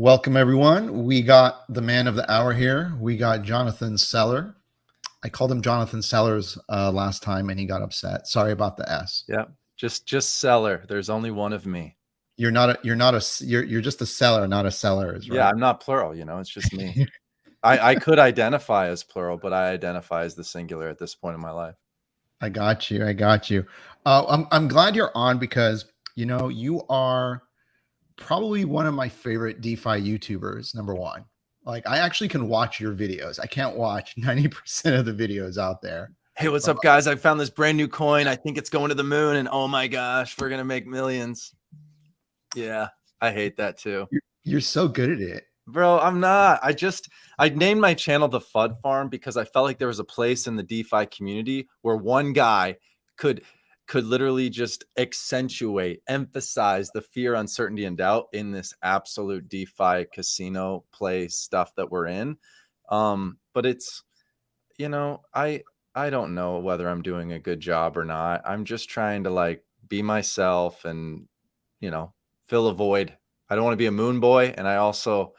Welcome, everyone. We got the man of the hour here. We got Jonathan Seller. I called him Jonathan Sellers last time, and he got upset. Sorry about the S. Yeah, just seller. There's only one of me. You're just a seller, not a sellers, right? Yeah, I'm not plural. It's just me. I could identify as plural, but I identify as the singular at this point in my life. I got you. I'm glad you're on because you are probably one of my favorite DeFi YouTubers. Number one, like I actually can watch your videos. I can't watch 90% of the videos out there. Hey, what's up, guys? I found this brand new coin. I think it's going to the moon, and oh my gosh, we're gonna make millions. Yeah, I hate that too. You're so good at it. Bro, I'm not. I named my channel the FUD Farm because I felt like there was a place in the DeFi community where one guy could literally just emphasize the fear, uncertainty, and doubt in this absolute DeFi casino play stuff that we're in. But it's, I don't know whether I'm doing a good job or not. I'm just trying to like be myself and, fill a void. I don't want to be a moon boy. And I also,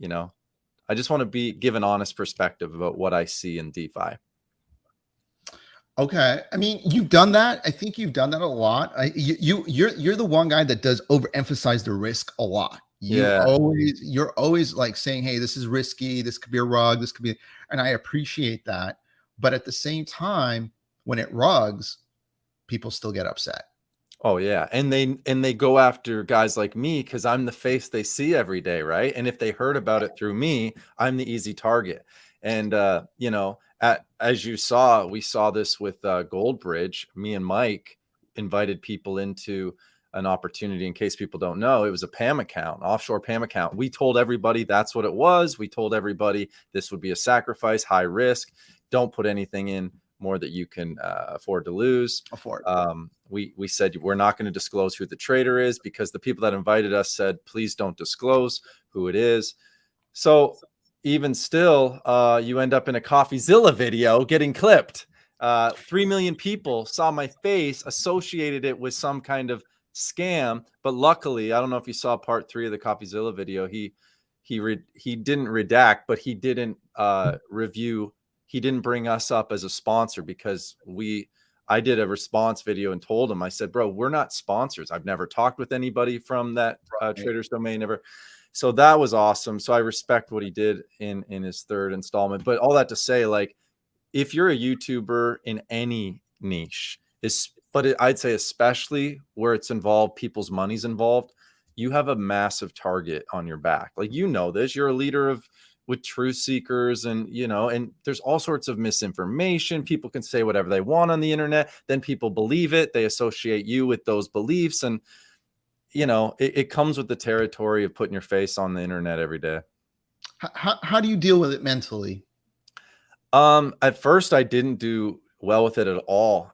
I just want to give an honest perspective about what I see in DeFi. Okay. I mean, you've done that. I think you've done that a lot. You're the one guy that does overemphasize the risk a lot. You're always like saying, hey, this is risky. This could be a rug. This could be, and I appreciate that. But at the same time, when it rugs, people still get upset. Oh yeah. And they go after guys like me because I'm the face they see every day, right? And if they heard about it through me, I'm the easy target. And as you saw, we saw this with Goldbridge. Me and Mike invited people into an opportunity. In case people don't know, it was a PAM account, offshore PAM account. We told everybody that's what it was. We told everybody this would be a sacrifice, high risk. Don't put anything in more that you can afford to lose. We said we're not going to disclose who the trader is because the people that invited us said, please don't disclose who it is. So even still, you end up in a CoffeeZilla video getting clipped. 3 million people saw my face, associated it with some kind of scam. But luckily, I don't know if you saw part 3 of the CoffeeZilla video. He didn't redact, but he didn't review. He didn't bring us up as a sponsor because I did a response video and told him, I said, bro, we're not sponsors. I've never talked with anybody from that trader's domain, never. So that was awesome. So I respect what he did in his third installment. But all that to say, like, if you're a YouTuber in any niche, I'd say especially where it's involved, people's money's involved, you have a massive target on your back. Like, this, you're a leader with truth seekers and, and there's all sorts of misinformation. People can say whatever they want on the internet. Then people believe it. They associate you with those beliefs. And, it comes with the territory of putting your face on the internet every day. How do you deal with it mentally? At first I didn't do well with it at all.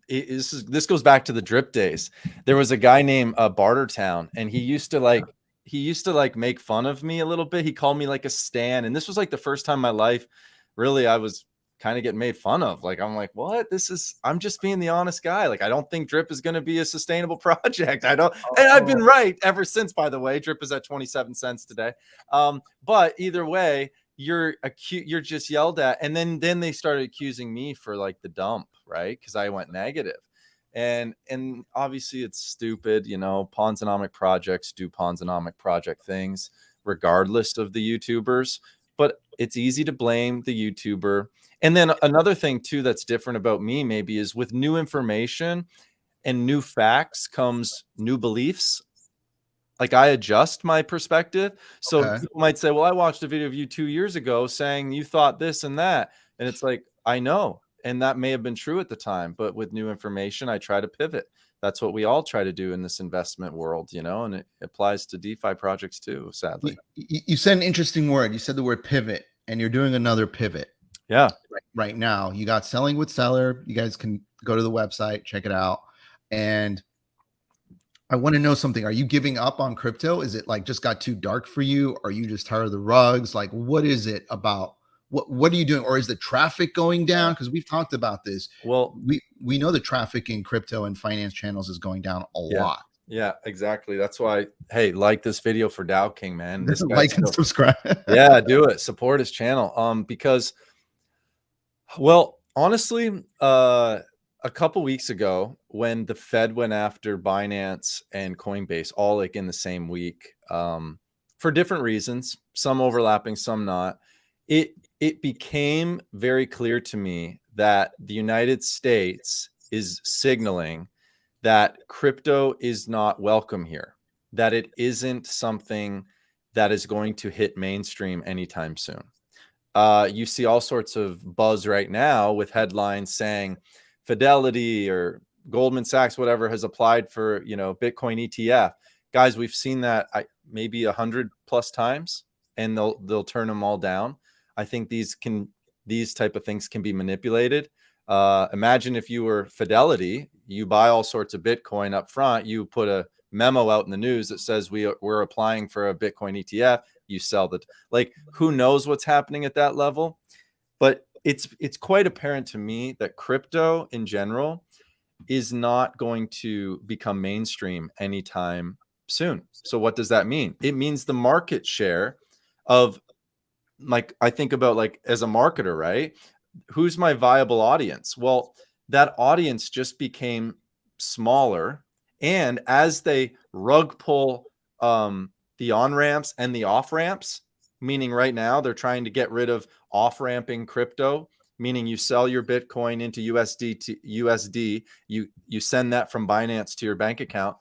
This goes back to the drip days. There was a guy named Bartertown, and he used to make fun of me a little bit. He called me like a stan. And this was like the first time in my life, really, I was kind of getting made fun of. Like, I'm like, what? I'm just being the honest guy. Like, I don't think drip is going to be a sustainable project. And I've been right ever since, by the way. Drip is at 27 cents today. But either way, you're just yelled at. And then they started accusing me for like the dump, right? Because I went negative. And obviously it's stupid, Ponzonomic projects do Ponzonomic project things regardless of the YouTubers, but it's easy to blame the YouTuber. And then another thing too that's different about me maybe is with new information and new facts comes new beliefs. Like, I adjust my perspective. So people might say, well, I watched a video of you 2 years ago saying you thought this and that. And it's like, I know. And that may have been true at the time, but with new information, I try to pivot. That's what we all try to do in this investment world, and it applies to DeFi projects too, sadly. You said an interesting word. You said the word pivot, and you're doing another pivot. Yeah. Right now, you got Selling with Seller. You guys can go to the website, check it out. And I want to know something. Are you giving up on crypto? Is it like just got too dark for you? Are you just tired of the rugs? Like, what is it about? What are you doing? Or is the traffic going down? Because we've talked about this. Well, we know the traffic in crypto and finance channels is going down a lot. Yeah, exactly. That's why, hey, like this video for Dow King, man. This guy's Like and still, subscribe. yeah, do it. Support his channel. Because, well, honestly, a couple weeks ago when the Fed went after Binance and Coinbase all like in the same week, for different reasons, some overlapping, some not, it became very clear to me that the United States is signaling that crypto is not welcome here, that it isn't something that is going to hit mainstream anytime soon. You see all sorts of buzz right now with headlines saying Fidelity or Goldman Sachs, whatever, has applied for, Bitcoin ETF. Guys, we've seen that maybe 100+ times, and they'll turn them all down. I think these type of things can be manipulated. Imagine if you were Fidelity, you buy all sorts of Bitcoin up front, you put a memo out in the news that says we're applying for a Bitcoin ETF, you sell the, like, who knows what's happening at that level. But it's quite apparent to me that crypto in general is not going to become mainstream anytime soon. So what does that mean? It means the market share of, like, I think about, like, as a marketer, right? Who's my viable audience? Well, that audience just became smaller. And as they rug pull the on-ramps and the off-ramps, meaning right now they're trying to get rid of off-ramping crypto, meaning you sell your Bitcoin into USD, you send that from Binance to your bank account.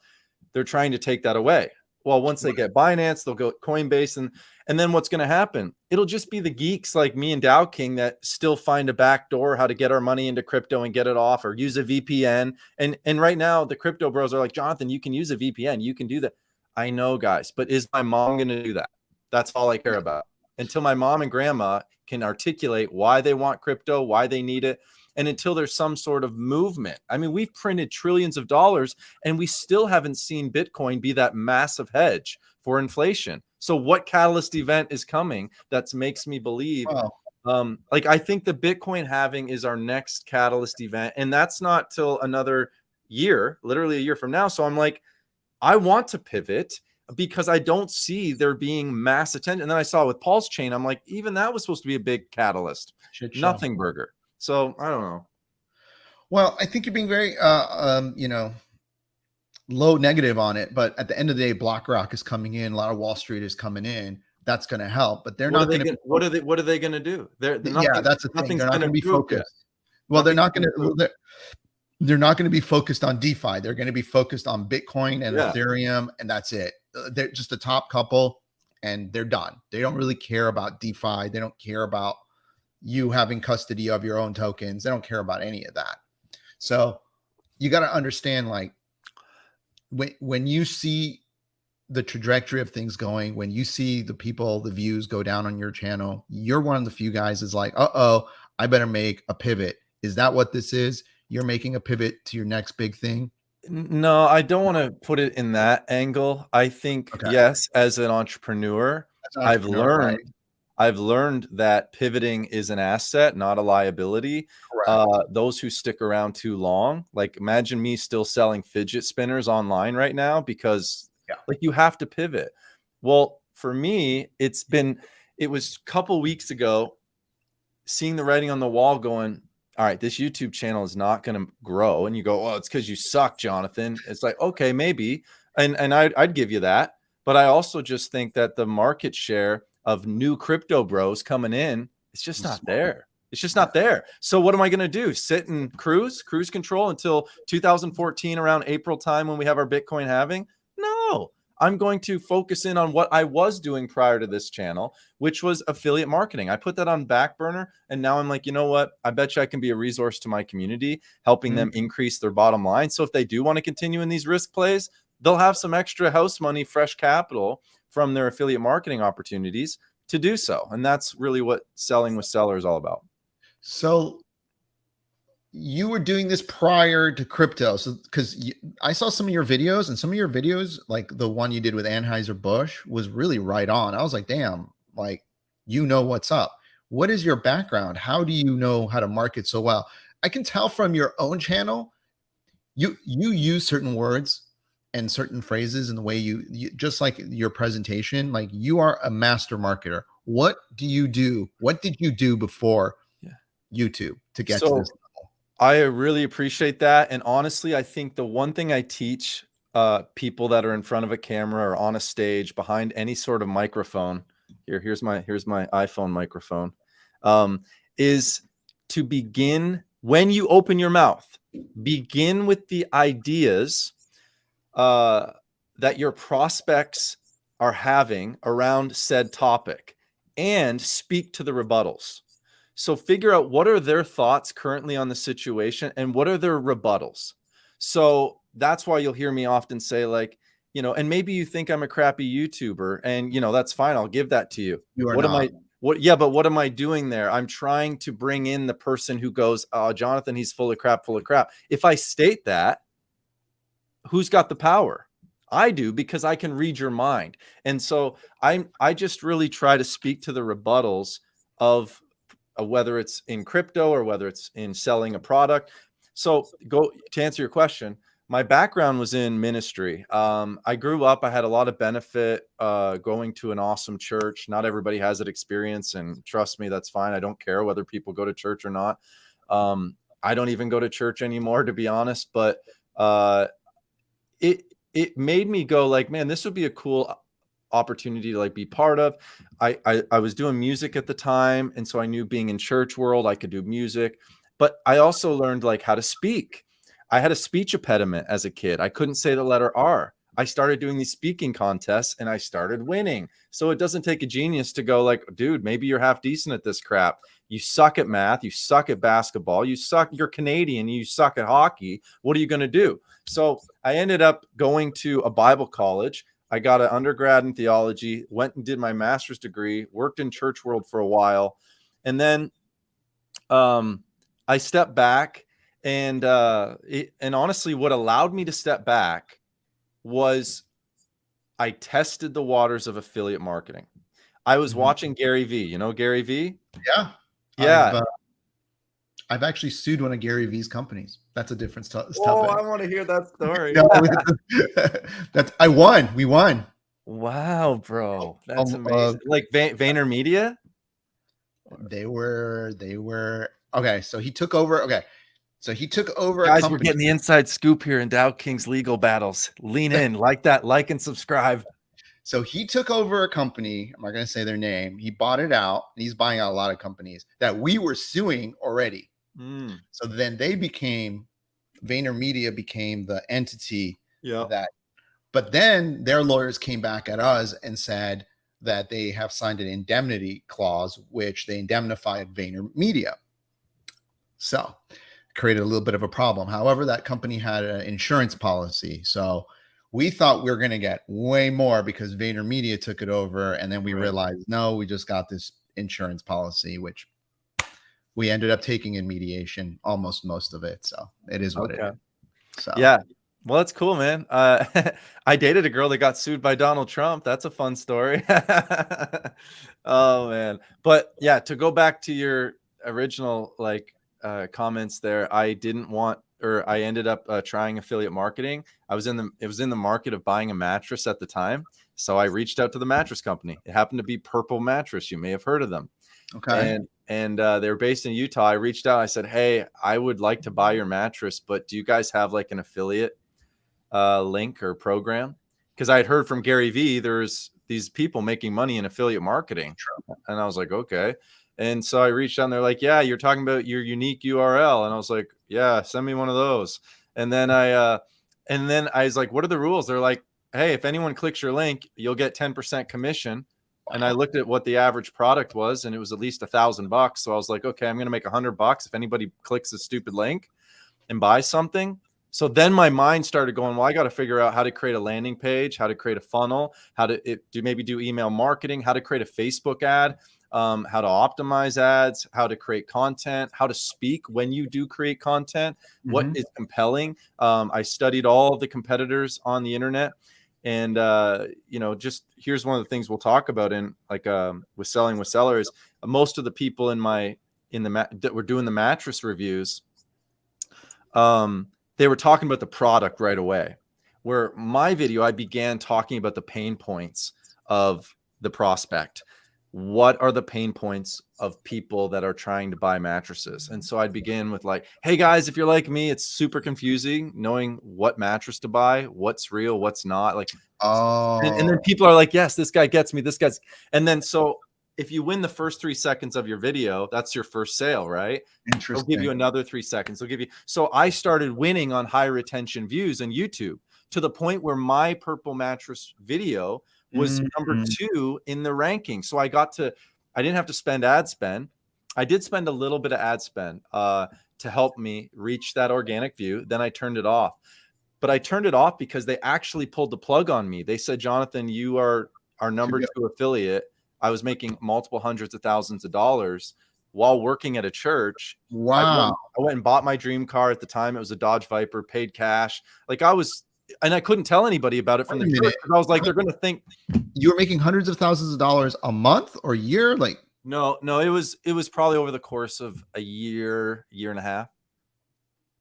They're trying to take that away. Well, once they get Binance, they'll go Coinbase, and then what's going to happen? It'll just be the geeks like me and Dow King that still find a back door how to get our money into crypto and get it off, or use a VPN. And right now the crypto bros are like, Jonathan, you can use a VPN, you can do that. I know, guys, but is my mom going to do that? That's all I care about. Until my mom and grandma can articulate why they want crypto, why they need it, and until there's some sort of movement. I mean, we've printed trillions of dollars and we still haven't seen Bitcoin be that massive hedge for inflation. So what catalyst event is coming that makes me believe, like, I think the Bitcoin halving is our next catalyst event, and that's not till another year, literally a year from now. So I'm like, I want to pivot because I don't see there being mass attention. And then I saw with Paul's chain, I'm like, even that was supposed to be a big catalyst. Nothing burger. So I don't know. Well, I think you're being very, low negative on it. But at the end of the day, BlackRock is coming in. A lot of Wall Street is coming in. That's going to help. But they're not going to. What are they going to do? Yeah, that's the thing. They're not going to be focused. Well, they're not going to. They're not going to be focused on DeFi. They're going to be focused on Bitcoin and Ethereum, and that's it. They're just the top couple, and they're done. They don't really care about DeFi. They don't care about you having custody of your own tokens. They don't care about any of that. So you got to understand, like, when you see the trajectory of things going, when you see the views go down on your channel, you're one of the few guys is like, I better make a pivot. Is that what this is? You're making a pivot to your next big thing? No, I don't want to put it in that angle. I think, yes, as an entrepreneur, I've learned that pivoting is an asset, not a liability. Those who stick around too long, like, imagine me still selling fidget spinners online right now because like, you have to pivot. Well, for me, it was a couple weeks ago, seeing the writing on the wall going, all right, this YouTube channel is not going to grow. And you go, oh, it's because you suck, Jonathan. It's like, okay, maybe. And I'd give you that. But I also just think that the market share of new crypto bros coming in, it's just not there. It's just not there. So what am I going to do? Sit and cruise control until 2014 around April time when we have our Bitcoin halving? No. I'm going to focus in on what I was doing prior to this channel, which was affiliate marketing. I put that on back burner, and now I'm like, you know what? I bet you I can be a resource to my community, helping them increase their bottom line. So if they do want to continue in these risk plays, they'll have some extra house money, fresh capital from their affiliate marketing opportunities to do so. And that's really what selling with Seller is all about. So you were doing this prior to crypto. So, because I saw some of your videos, and some of your videos, like the one you did with Anheuser-Busch, was really right on. I was like, damn, like, you know what's up. What is your background? How do you know how to market so well? I can tell from your own channel, you use certain words and certain phrases and the way you just like your presentation, like you are a master marketer. What do you do? What did you do before Yeah. YouTube to get to So this level? I really appreciate that. And honestly, I think the one thing I teach people that are in front of a camera or on a stage behind any sort of microphone, here's my iPhone microphone, is to begin when you open your mouth, begin with the ideas that your prospects are having around said topic and speak to the rebuttals. So figure out what are their thoughts currently on the situation and what are their rebuttals. So that's why you'll hear me often say, like, you know, and maybe you think I'm a crappy YouTuber, and you know, that's fine. I'll give that to you. You are What am not. I yeah, but what am I doing there? I'm trying to bring in the person who goes, "Oh, Jonathan, he's full of crap, full of crap." If I state that, who's got the power? I do, because I can read your mind. And so I just really try to speak to the rebuttals of whether it's in crypto or whether it's in selling a product. So go to answer your question. My background was in ministry. I grew up, I had a lot of benefit going to an awesome church. Not everybody has that experience, and trust me, that's fine. I don't care whether people go to church or not. I don't even go to church anymore, to be honest, but it made me go like, man, this would be a cool opportunity to like be part of. I was doing music at the time, and so I knew being in church world, I could do music, but I also learned like how to speak. I had a speech impediment as a kid. I couldn't say the letter R. I started doing these speaking contests and I started winning. So it doesn't take a genius to go like, dude, maybe you're half decent at this crap. You suck at math, you suck at basketball, you're Canadian, you suck at hockey. What are you going to do? So I ended up going to a Bible college. I got an undergrad in theology, went and did my master's degree, worked in church world for a while. And then I stepped back, and honestly, what allowed me to step back was I tested the waters of affiliate marketing. I was watching Gary V. You know Gary V? Yeah. Yeah. I've actually sued one of Gary V's companies. That's a different topic. Oh, I want to hear that story. I won. We won. Wow, bro. That's amazing. Like VaynerMedia? They were okay. So he took over. Okay. So he took over Guys, a company. we're getting the inside scoop here in Dow King's legal battles. Lean in, like and subscribe. So he took over a company. I'm not going to say their name. He bought it out. And he's buying out a lot of companies that we were suing already. So then VaynerMedia became the entity that, but then their lawyers came back at us and said that they have signed an indemnity clause, which they indemnified VaynerMedia. So created a little bit of a problem. However, that company had an insurance policy. So we thought we were going to get way more because VaynerMedia took it over. And then we realized, no, we just got this insurance policy, which we ended up taking in mediation, almost most of it. So it is what it is. So yeah. Well, that's cool, man. I dated a girl that got sued by Donald Trump. That's a fun story. Oh, man. But yeah, to go back to your original comments there, I ended up trying affiliate marketing. It was in the market of buying a mattress at the time. So I reached out to the mattress company. It happened to be Purple Mattress. You may have heard of them. Okay. And they were based in Utah. I reached out. I said, hey, I would like to buy your mattress, but do you guys have like an affiliate link or program? Because I had heard from Gary V, there's these people making money in affiliate marketing. And I was like, okay. And so I reached out and they're like, yeah, you're talking about your unique URL. And I was like, yeah, send me one of those. And then I was like, what are the rules? They're like, hey, if anyone clicks your link, you'll get 10% commission. And I looked at what the average product was, and it was at least $1,000. So I was like, okay, I'm going to make $100 if anybody clicks the stupid link and buys something. So then my mind started going, well, I got to figure out how to create a landing page, how to create a funnel, how to do email marketing, how to create a Facebook ad, how to optimize ads, how to create content, how to speak when you do create content, what is compelling. I studied all of the competitors on the internet. And, just here's one of the things we'll talk about in with selling with sellers. Most of the people that were doing the mattress reviews, they were talking about the product right away. where my video, I began talking about the pain points of the prospect. What are the pain points of people that are trying to buy mattresses? And so I'd begin with like, hey guys, if you're like me, it's super confusing knowing what mattress to buy, what's real, what's not. Like, and then people are like, yes, this guy gets me, this guy's, and then so if you win the first 3 seconds of your video, that's your first sale, right? They'll give you another 3 seconds. They'll give you. So I started winning on high retention views on YouTube to the point where my purple mattress video was number 2 in the ranking. So I didn't have to spend ad spend. I did spend a little bit of ad spend to help me reach that organic view. Then I turned it off. But I turned it off because they actually pulled the plug on me. They said, Jonathan, you are our number 2 affiliate. I was making multiple hundreds of thousands of dollars while working at a church. Wow. I went and bought my dream car. At the time, it was a Dodge Viper, paid cash. Like and I couldn't tell anybody about it from the church because I was like, they're going to think. You were making hundreds of thousands of dollars a month or year? Like, no, it was probably over the course of a year and a half.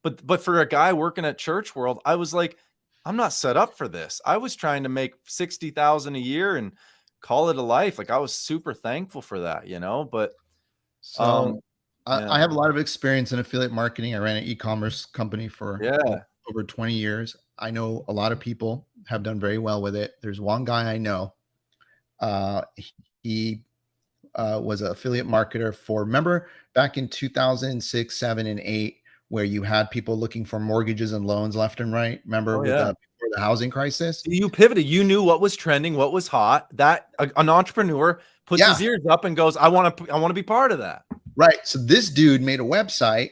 But for a guy working at Church World, I was like, I'm not set up for this. I was trying to make 60,000 a year and call it a life. Like I was super thankful for that, but so I have a lot of experience in affiliate marketing. I ran an e-commerce company for over 20 years. I know a lot of people have done very well with it. There's one guy I know. He was an affiliate marketer remember back in 2006, 7, and 8, where you had people looking for mortgages and loans left and right. Remember before the housing crisis? You pivoted. You knew what was trending, what was hot. That an entrepreneur puts his ears up and goes, I want to be part of that. Right. So this dude made a website,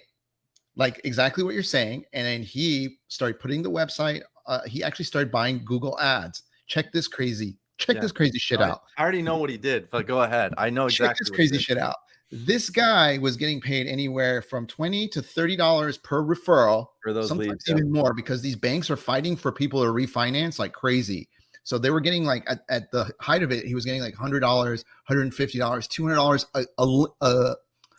like exactly what you're saying. And then he started putting the website. He actually started buying Google ads. Check this crazy shit out. I already know what he did, but go ahead. I know exactly. Check this crazy shit out. This guy was getting paid anywhere from $20 to $30 per referral, for those sometimes leads, even more, because these banks are fighting for people to refinance like crazy. So they were getting like at the height of it, he was getting like $100, $150, $200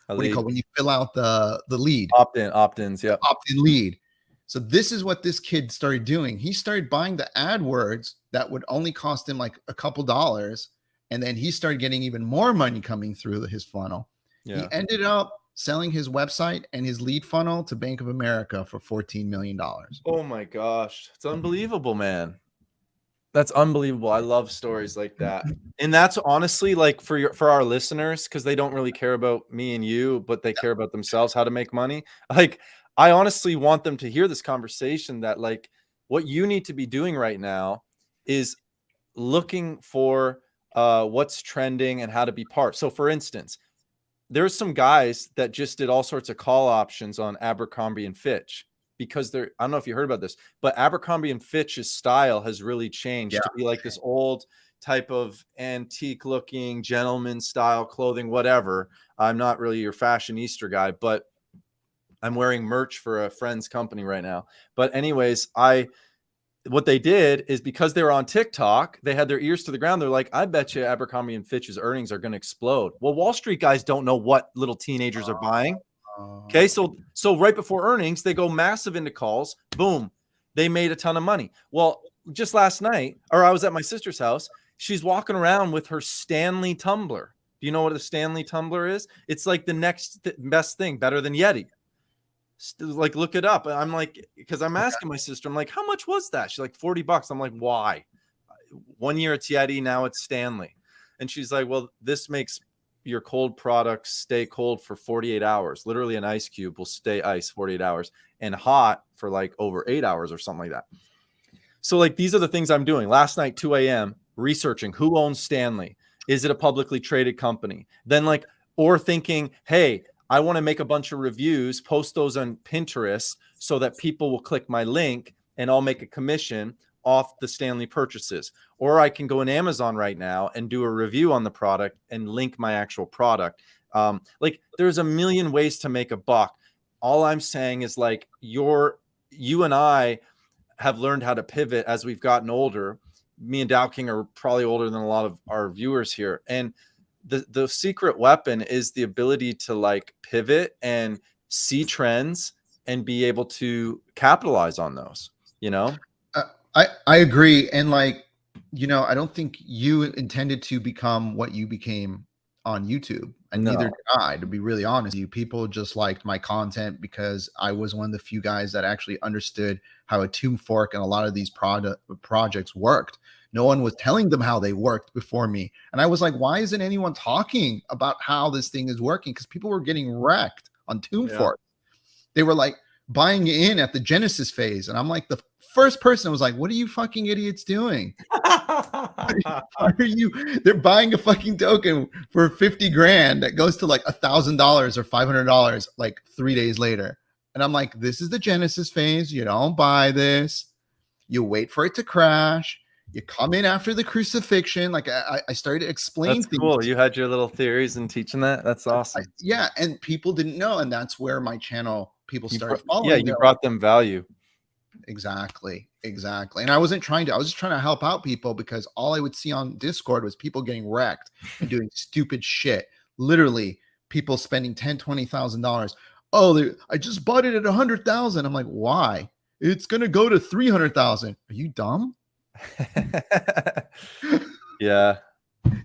what do you call it when you fill out the lead? Opt-ins, yeah. Opt-in lead. So this is what this kid started doing. He started buying the AdWords that would only cost him like a couple dollars, and then he started getting even more money coming through his funnel. Yeah. He ended up selling his website and his lead funnel to Bank of America for $14 million. Oh my gosh. It's unbelievable, man. That's unbelievable. I love stories like that. And that's honestly like for our listeners, because they don't really care about me and you, but they care about themselves, how to make money. Like, I honestly want them to hear this conversation that like what you need to be doing right now is looking for what's trending and how to be part. So for instance, there's some guys that just did all sorts of call options on Abercrombie and Fitch because I don't know if you heard about this, but Abercrombie and Fitch's style has really changed to be like this old type of antique looking gentleman style clothing, whatever. I'm not really your fashionista guy, but I'm wearing merch for a friend's company right now. But anyways, what they did is because they were on TikTok, they had their ears to the ground. They're like, I bet you Abercrombie and Fitch's earnings are going to explode. Well, Wall Street guys don't know what little teenagers are buying. Okay. So right before earnings, they go massive into calls. Boom. They made a ton of money. Well, just last night, or I was at my sister's house. She's walking around with her Stanley tumbler. Do you know what a Stanley tumbler is? It's like the next best thing, better than Yeti. Like, look it up. I'm like, because I'm asking my sister, I'm like, how much was that? She's like, $40. I'm like, why? 1 year it's Yeti, now it's Stanley. And she's like, well, this makes your cold products stay cold for 48 hours. Literally an ice cube will stay ice 48 hours and hot for like over 8 hours or something like that. So like, these are the things I'm doing. Last night, 2 a.m., researching who owns Stanley. Is it a publicly traded company? Then like, or thinking, hey, I want to make a bunch of reviews, post those on Pinterest so that people will click my link and I'll make a commission off the Stanley purchases. Or I can go on Amazon right now and do a review on the product and link my actual product. Like, there's a million ways to make a buck. All I'm saying is like, you and I have learned how to pivot as we've gotten older. Me and Dow King are probably older than a lot of our viewers here. And the secret weapon is the ability to like pivot and see trends and be able to capitalize on those, you know? I agree. And like, I don't think you intended to become what you became on YouTube, and neither No. did I, to be really honest with you. People just liked my content because I was one of the few guys that actually understood how a tomb fork and a lot of these projects worked. No one was telling them how they worked before me. And I was like, why isn't anyone talking about how this thing is working? Because people were getting wrecked on tomb Yeah. fork. They were like buying in at the Genesis phase. And I'm like, the first person was like, what are you fucking idiots doing? Why are you? They're buying a fucking token for 50 grand that goes to like $1,000 or $500 like 3 days later. And I'm like, this is the Genesis phase. You don't buy this. You wait for it to crash. You come in after the crucifixion. Like I started to explain That's things. cool. You had your little theories and teaching that. That's awesome. Yeah. And people didn't know. And that's where my channel, people started Yeah, following. you They're like, brought them value. exactly. And I wasn't trying to, I was just trying to help out people, because all I would see on Discord was people getting wrecked and doing stupid shit. Literally people spending $10,000, $20,000. Oh, I just bought it at 100,000. I'm like, why? It's going to go to 300,000. Are you dumb? Yeah.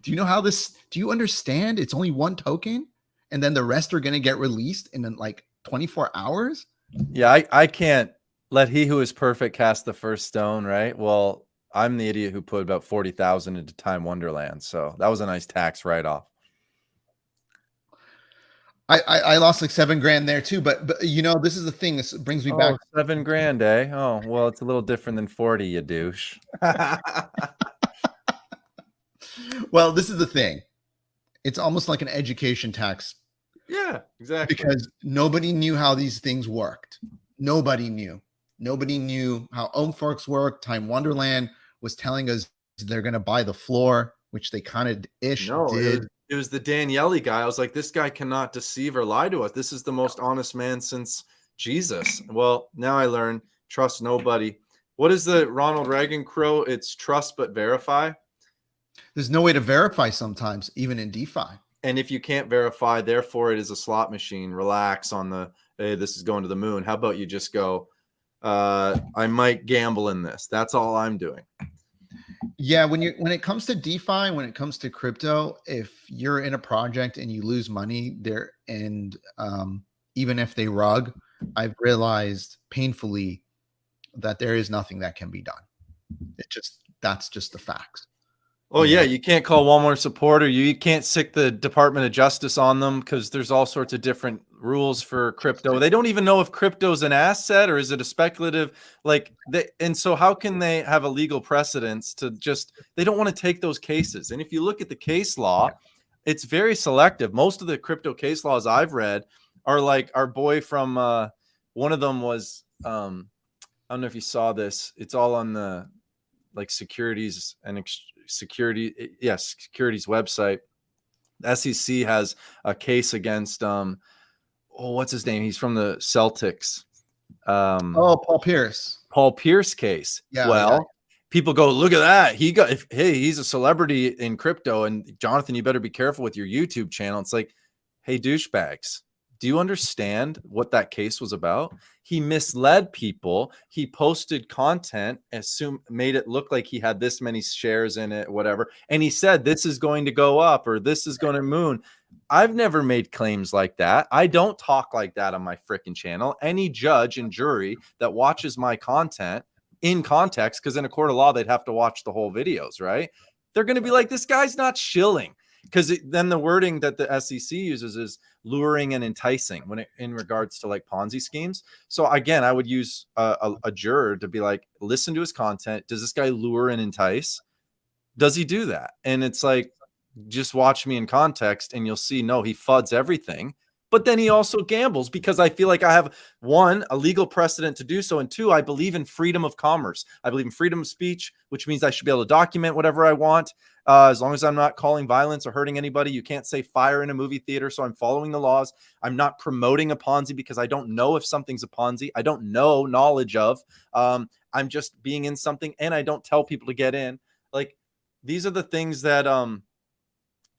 Do you understand? It's only one token and then the rest are going to get released in like 24 hours. Yeah. I can't let he who is perfect cast the first stone. Right. Well, I'm the idiot who put about 40,000 into Time Wonderland. So that was a nice tax write-off. I lost like 7 grand there too, but this is the thing. This brings me back. 7 grand, eh? Oh, well, it's a little different than 40, you douche. Well, this is the thing. It's almost like an education tax. Yeah, exactly. Because nobody knew how these things worked. Nobody knew. Nobody knew how Forks worked. Time Wonderland was telling us they're going to buy the floor, which they kind of did. It was the Daniele guy. I was like, this guy cannot deceive or lie to us. This is the most honest man since Jesus. Well, now I learn, trust nobody. What is the Ronald Reagan quote? It's trust but verify. There's no way to verify sometimes, even in DeFi. And if you can't verify, therefore it is a slot machine. Relax on the, hey, this is going to the moon. How about you just go, I might gamble in this. That's all I'm doing. Yeah, when it comes to DeFi, when it comes to crypto, if you're in a project and you lose money there, and even if they rug, I've realized painfully that there is nothing that can be done. That's just the facts. Oh, yeah, you can't call Walmart support, or you can't sick the Department of Justice on them, because there's all sorts of different rules for crypto. They don't even know if crypto is an asset or is it a speculative, and so how can they have a legal precedence to just, they don't want to take those cases. And if you look at the case law, it's very selective. Most of the crypto case laws I've read are like our boy from, one of them was, I don't know if you saw this. It's all on the securities and securities website. The SEC has a case against what's his name? He's from the Celtics. Paul Pierce Case. Yeah. People go, look at that. He's a celebrity in crypto, and Jonathan, you better be careful with your YouTube channel. It's like, hey, douchebags, do you understand what that case was about? He misled people. He posted content, made it look like he had this many shares in it, whatever. And he said, this is going to go up, or this is going to moon. I've never made claims like that. I don't talk like that on my freaking channel. Any judge and jury that watches my content in context, because in a court of law, they'd have to watch the whole videos, right? They're going to be like, this guy's not shilling. Because then the wording that the SEC uses is luring and enticing in regards to like Ponzi schemes. So again, I would use a juror to be like, listen to his content. Does this guy lure and entice? Does he do that? And it's like, just watch me in context and you'll see, no, he fuds everything. But then he also gambles, because I feel like I have, one, a legal precedent to do so, and two, I believe in freedom of commerce. I believe in freedom of speech, which means I should be able to document whatever I want, as long as I'm not calling violence or hurting anybody. You can't say fire in a movie theater, so I'm following the laws. I'm not promoting a Ponzi because I don't know if something's a Ponzi. I don't know knowledge of. I'm just being in something, and I don't tell people to get in. Like, these are the things that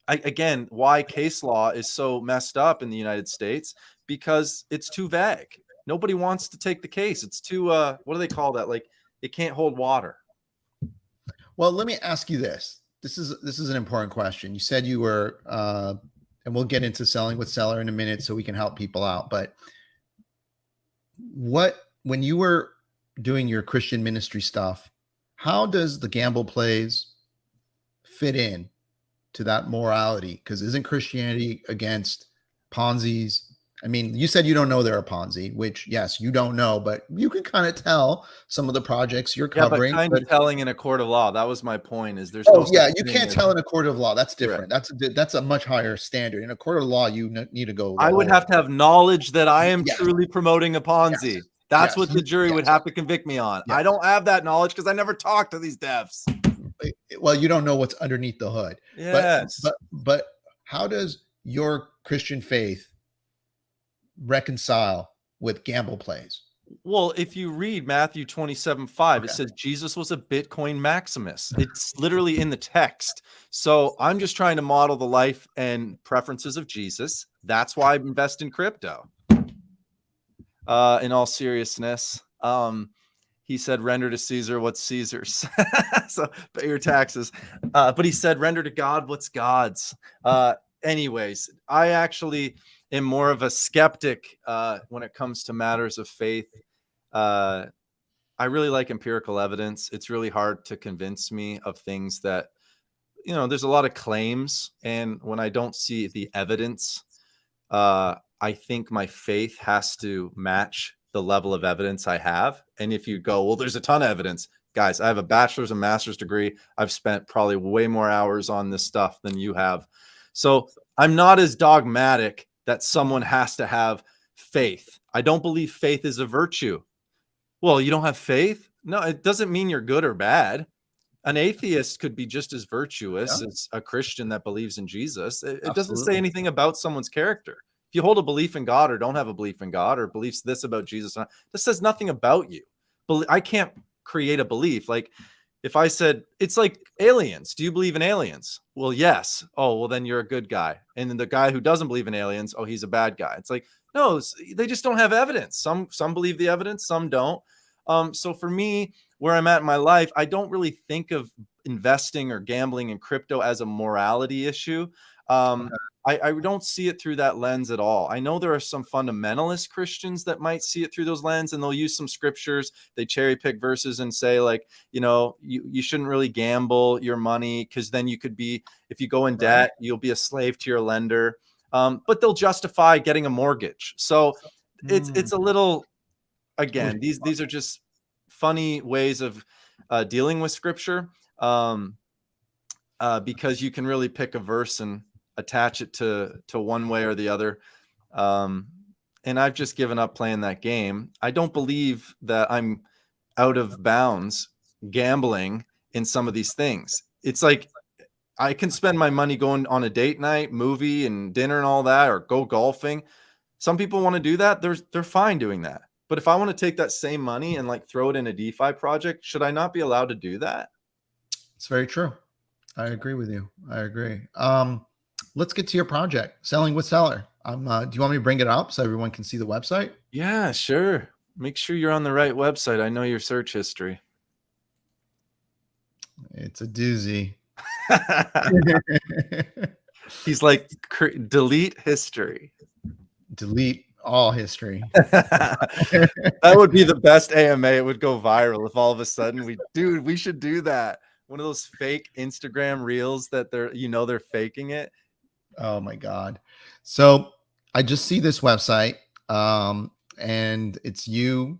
again, why case law is so messed up in the United States, because it's too vague. Nobody wants to take the case. It's too, what do they call that? Like, it can't hold water. Well, let me ask you this. This is an important question. You said you were, and we'll get into selling with seller in a minute so we can help people out. But when you were doing your Christian ministry stuff, how does the gamble plays fit in to that morality? Because isn't Christianity against Ponzi's? I mean, you said you don't know they're a Ponzi, which yes, you don't know, but you can kind of tell some of the projects you're covering. Yeah, but kind of telling in a court of law. That was my point. Is there's no yeah, you can't tell in a court of law. That's different. Correct. That's a much higher standard. In a court of law, you need to go. I would have to have knowledge that I am truly promoting a Ponzi. Yes. That's what the jury would have to convict me on. I don't have that knowledge because I never talked to these devs. Well, you don't know what's underneath the hood. Yes. But how does your Christian faith reconcile with gamble plays? Well, if you read Matthew 27:5, it says Jesus was a Bitcoin maximus. It's literally in the text. So I'm just trying to model the life and preferences of Jesus. That's why I invest in crypto. In all seriousness, he said, render to Caesar what's Caesar's. So pay your taxes. But he said, render to God what's God's. Anyways, I actually am more of a skeptic when it comes to matters of faith. I really like empirical evidence. It's really hard to convince me of things that, there's a lot of claims. And when I don't see the evidence, I think my faith has to match the level of evidence I have. And if you go, well, there's a ton of evidence. Guys, I have a bachelor's and master's degree. I've spent probably way more hours on this stuff than you have. So I'm not as dogmatic that someone has to have faith. I don't believe faith is a virtue. Well, you don't have faith? No, it doesn't mean you're good or bad. An atheist could be just as virtuous as a Christian that believes in Jesus. It doesn't say anything about someone's character. If you hold a belief in God or don't have a belief in God or beliefs this about Jesus, this says nothing about you. I can't create a belief. Like if I said, it's like aliens. Do you believe in aliens? Well, yes. Oh, well, then you're a good guy. And then the guy who doesn't believe in aliens, oh, he's a bad guy. It's like, no, they just don't have evidence. Some believe the evidence, some don't. So for me, where I'm at in my life, I don't really think of investing or gambling in crypto as a morality issue. I don't see it through that lens at all. I know there are some fundamentalist Christians that might see it through those lenses, and they'll use some scriptures. They cherry pick verses and say, like, you shouldn't really gamble your money because then you could be, if you go in debt, you'll be a slave to your lender. But they'll justify getting a mortgage. So it's a little, again, these are just funny ways of dealing with scripture, because you can really pick a verse and attach it to one way or the other. And I've just given up playing that game. I don't believe that I'm out of bounds gambling in some of these things. It's like I can spend my money going on a date night, movie and dinner and all that, or go golfing. Some people want to do that. They're fine doing that. But if I want to take that same money and like throw it in a DeFi project, should I not be allowed to do that? It's very true. I agree with you. I agree. Let's get to your project, Selling with Seller. Do you want me to bring it up so everyone can see the website? Yeah, sure. Make sure you're on the right website. I know your search history. It's a doozy. He's like, delete history. Delete all history. That would be the best AMA. It would go viral if all of a sudden we should do that. One of those fake Instagram reels that they're faking it. Oh my God. So I just see this website, and it's you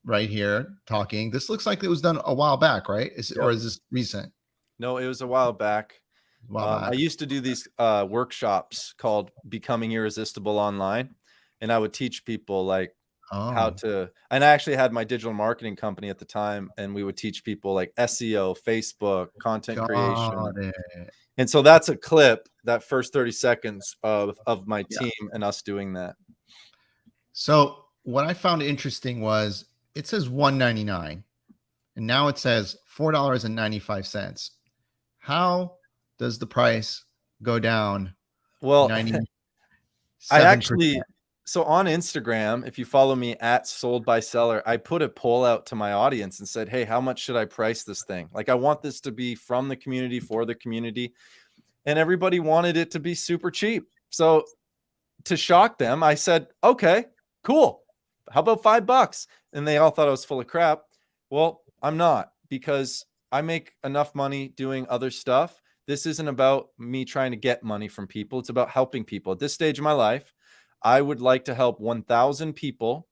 right here talking. This looks like it was done a while back, right? Or is this recent? No, it was a while back. I used to do these workshops called Becoming Irresistible Online, and I would teach people like how to, and I actually had my digital marketing company at the time, and we would teach people like SEO, Facebook, content creation. And so that's a clip, that first 30 seconds of my team and us doing that. So what I found interesting was it says $1.99 and now it says $4.95. How does the price go down? Well, I actually, So on Instagram, if you follow me at Sold by Seller, I put a poll out to my audience and said, hey, how much should I price this thing? Like, I want this to be from the community, for the community. And everybody wanted it to be super cheap. So to shock them, I said, okay, cool. How about $5? And they all thought I was full of crap. Well, I'm not, because I make enough money doing other stuff. This isn't about me trying to get money from people. It's about helping people. At this stage of my life, I would like to help 1,000 people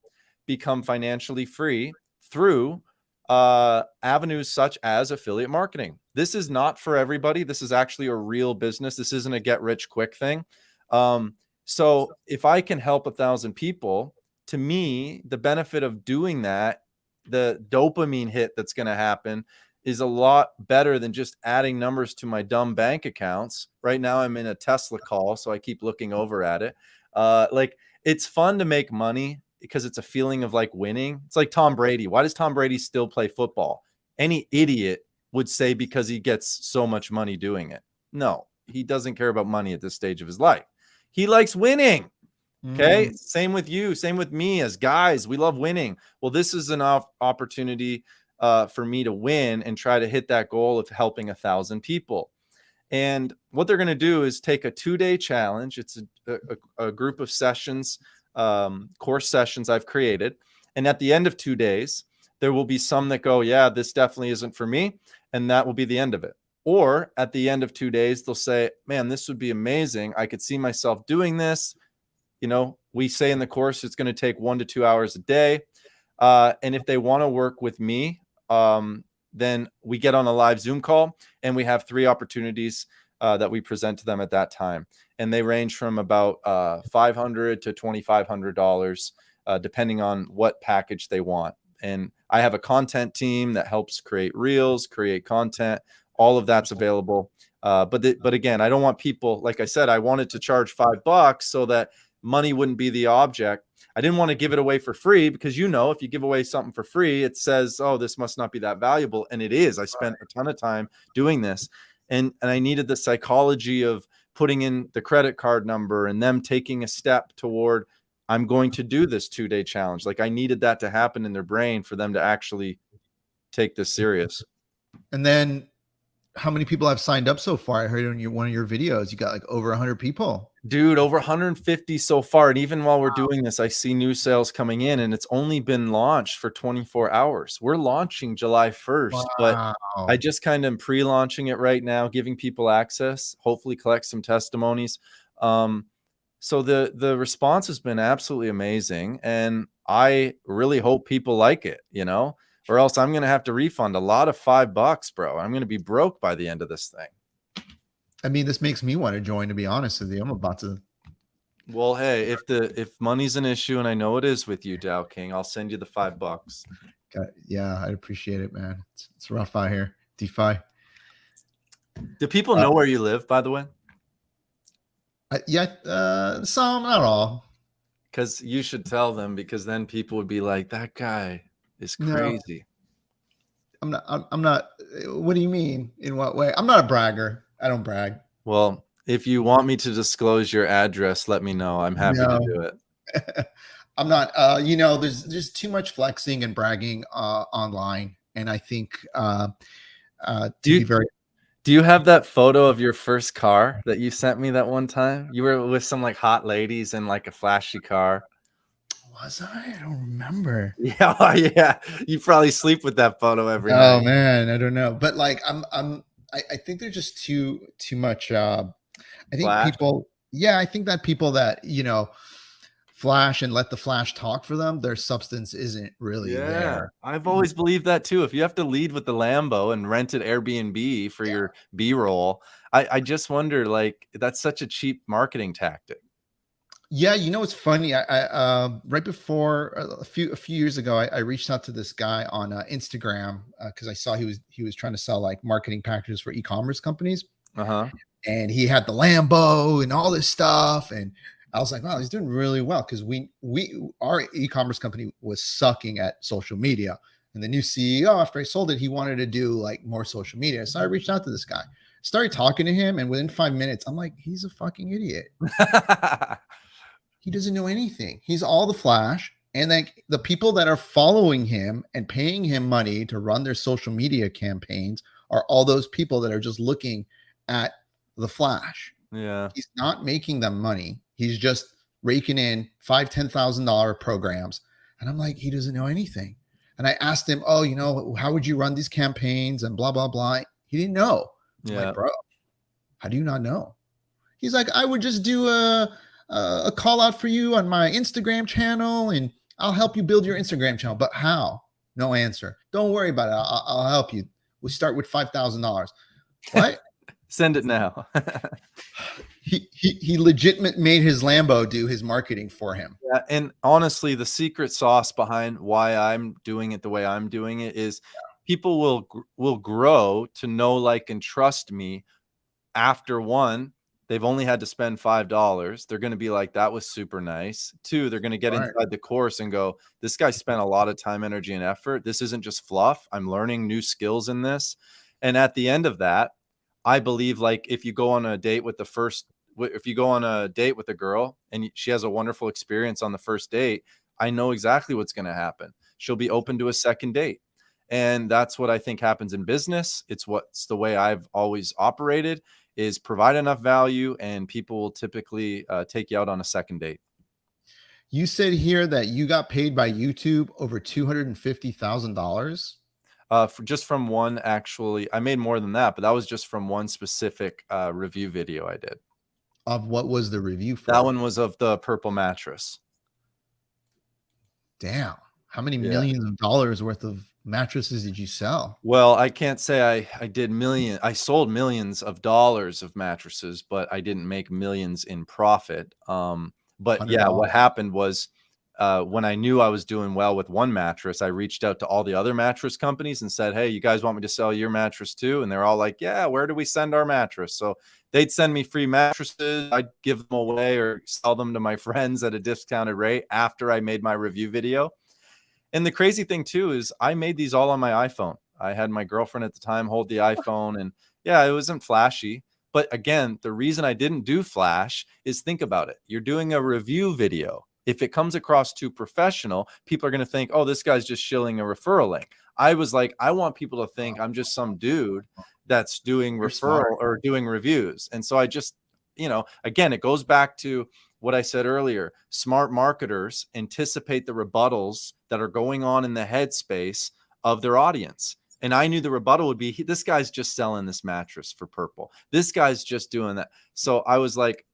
become financially free through avenues such as affiliate marketing. This is not for everybody. This is actually a real business. This isn't a get rich quick thing. So if I can help 1,000 people, to me, the benefit of doing that, the dopamine hit that's going to happen, is a lot better than just adding numbers to my dumb bank accounts. Right now I'm in a Tesla call, so I keep looking over at it. Like, it's fun to make money because it's a feeling of like winning. It's like Tom Brady. Why does Tom Brady still play football? Any idiot would say because he gets so much money doing it. No, he doesn't care about money at this stage of his life. He likes winning. Okay. Same with you. Same with me. As guys, we love winning. Well, this is an opportunity for me to win and try to hit that goal of helping 1,000 people. And what they're going to do is take a 2-day challenge. It's a group of sessions, course sessions I've created. And at the end of 2 days, there will be some that go, yeah, this definitely isn't for me. And that will be the end of it. Or at the end of 2 days, they'll say, man, this would be amazing. I could see myself doing this. You know, we say in the course, it's going to take 1 to 2 hours a day. And if they want to work with me, then we get on a live Zoom call, and we have 3 opportunities that we present to them at that time. And they range from about $500 to $2,500, depending on what package they want. And I have a content team that helps create reels, create content. All of that's available. But again, I don't want people, like I said, I wanted to charge $5 so that money wouldn't be the object. I didn't want to give it away for free, because, you know, if you give away something for free, it says, oh, this must not be that valuable. And it is. I spent a ton of time doing this, and I needed the psychology of putting in the credit card number and them taking a step toward, I'm going to do this 2-day challenge. Like, I needed that to happen in their brain for them to actually take this serious. And then how many people have signed up so far? I heard on one of your videos, you got like over 100 people. Dude, over 150 so far. And even while we're doing this, I see new sales coming in, and it's only been launched for 24 hours. We're launching July 1st, but I just kind of am pre-launching it right now, giving people access, hopefully collect some testimonies. So the response has been absolutely amazing. And I really hope people like it, you know, or else I'm going to have to refund a lot of $5, bro. I'm going to be broke by the end of this thing. I mean, this makes me want to join, to be honest with you. I'm about to. Well, hey, if money's an issue, and I know it is with you, Dow King, I'll send you the $5. Yeah, I appreciate it, man. It's rough out here. DeFi. Do people know where you live, by the way? Yeah, some, not all. Because you should tell them, because then people would be like, that guy is crazy. No, I'm not. What do you mean? In what way? I'm not a bragger. I don't brag. Well, if you want me to disclose your address, let me know. I'm happy to do it. I'm not. You know, there's too much flexing and bragging online, and I think do you have that photo of your first car that you sent me that one time? You were with some like hot ladies in like a flashy car. Was I? I don't remember. Yeah, yeah. You probably sleep with that photo every night. Oh man, I don't know. But like, I think there's just too much. I think flash. People. Yeah, I think that people that, you know, flash and let the flash talk for them, their substance isn't really there. I've always believed that too. If you have to lead with the Lambo and rented Airbnb for your B-roll, I just wonder, like, that's such a cheap marketing tactic. Yeah, you know, it's funny. I right before a few years ago, I reached out to this guy on Instagram because I saw he was trying to sell like marketing packages for e-commerce companies. And he had the Lambo and all this stuff, and I was like, wow, he's doing really well, because our e-commerce company was sucking at social media. And the new CEO, after I sold it, he wanted to do like more social media. So I reached out to this guy, started talking to him, and within 5 minutes, I'm like, he's a fucking idiot. He doesn't know anything. He's all the flash. And then the people that are following him and paying him money to run their social media campaigns are all those people that are just looking at the flash. Yeah. He's not making them money. He's just raking in $5,000-$10,000 programs. And I'm like, he doesn't know anything. And I asked him, oh, how would you run these campaigns and blah, blah, blah. He didn't know. I'm like, bro, how do you not know? He's like, I would just do a call out for you on my Instagram channel and I'll help you build your Instagram channel. But how? No answer. Don't worry about it. I'll help you. We start with $5,000. What? Send it now. He legitimate made his Lambo do his marketing for him. Yeah, and honestly, the secret sauce behind why I'm doing it the way I'm doing it is people will grow to know, like, and trust me after one, they've only had to spend $5. They're going to be like, that was super nice. Two, they're going to get inside the course and go, this guy spent a lot of time, energy, and effort. This isn't just fluff. I'm learning new skills in this. And at the end of that, I believe, like, if you go on a date with a girl and she has a wonderful experience on the first date, I know exactly what's going to happen. She'll be open to a second date. And that's what I think happens in business. It's the way I've always operated, is provide enough value and people will typically take you out on a second date. You said here that you got paid by YouTube over $250,000. Just from one, actually. I made more than that, but that was just from one specific review video I did. Of what was the review for? That one was of the purple mattress. Damn. How many millions of dollars worth of mattresses did you sell? Well, I can't say I did I sold millions of dollars of mattresses, but I didn't make millions in profit. But yeah, what happened was, when I knew I was doing well with one mattress, I reached out to all the other mattress companies and said, hey, you guys want me to sell your mattress too? And they're all like, yeah, where do we send our mattress? So they'd send me free mattresses. I'd give them away or sell them to my friends at a discounted rate after I made my review video. And the crazy thing too is I made these all on my iPhone. I had my girlfriend at the time hold the iPhone, and yeah, it wasn't flashy. But again, the reason I didn't do flash is, think about it. You're doing a review video. If it comes across too professional, people are going to think, oh, this guy's just shilling a referral link. I was like, I want people to think I'm just some dude that's doing referral or doing reviews. And so I just, again, it goes back to what I said earlier. Smart marketers anticipate the rebuttals that are going on in the headspace of their audience. And I knew the rebuttal would be, this guy's just selling this mattress for purple. This guy's just doing that. So I was like,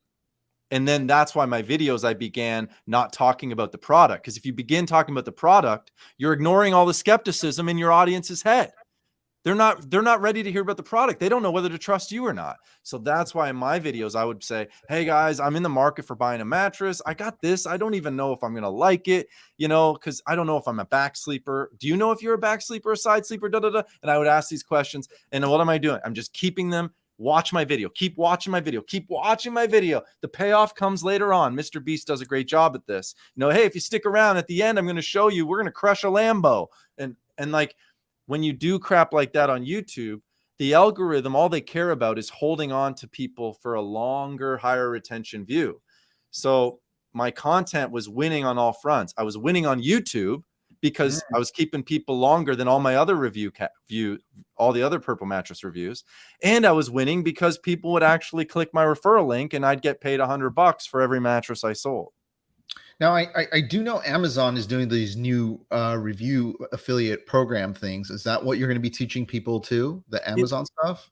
and then that's why my videos, I began not talking about the product. Because if you begin talking about the product, you're ignoring all the skepticism in your audience's head. They're not ready to hear about the product. They don't know whether to trust you or not. So that's why in my videos, I would say, hey guys, I'm in the market for buying a mattress. I got this. I don't even know if I'm going to like it, because I don't know if I'm a back sleeper. Do you know if you're a back sleeper, a side sleeper, And I would ask these questions. And what am I doing? I'm just keeping them. Watch my video. Keep watching my video. Keep watching my video. The payoff comes later on. Mr. Beast does a great job at this. Hey, if you stick around at the end, I'm going to show you, we're going to crush a Lambo. And like, when you do crap like that on YouTube, the algorithm, all they care about is holding on to people for a longer, higher retention view. So my content was winning on all fronts. I was winning on YouTube because I was keeping people longer than all my other all the other purple mattress reviews. And I was winning because people would actually click my referral link and I'd get paid $100 for every mattress I sold. Now, I do know Amazon is doing these new review affiliate program things. Is that what you're going to be teaching people too? The Amazon stuff?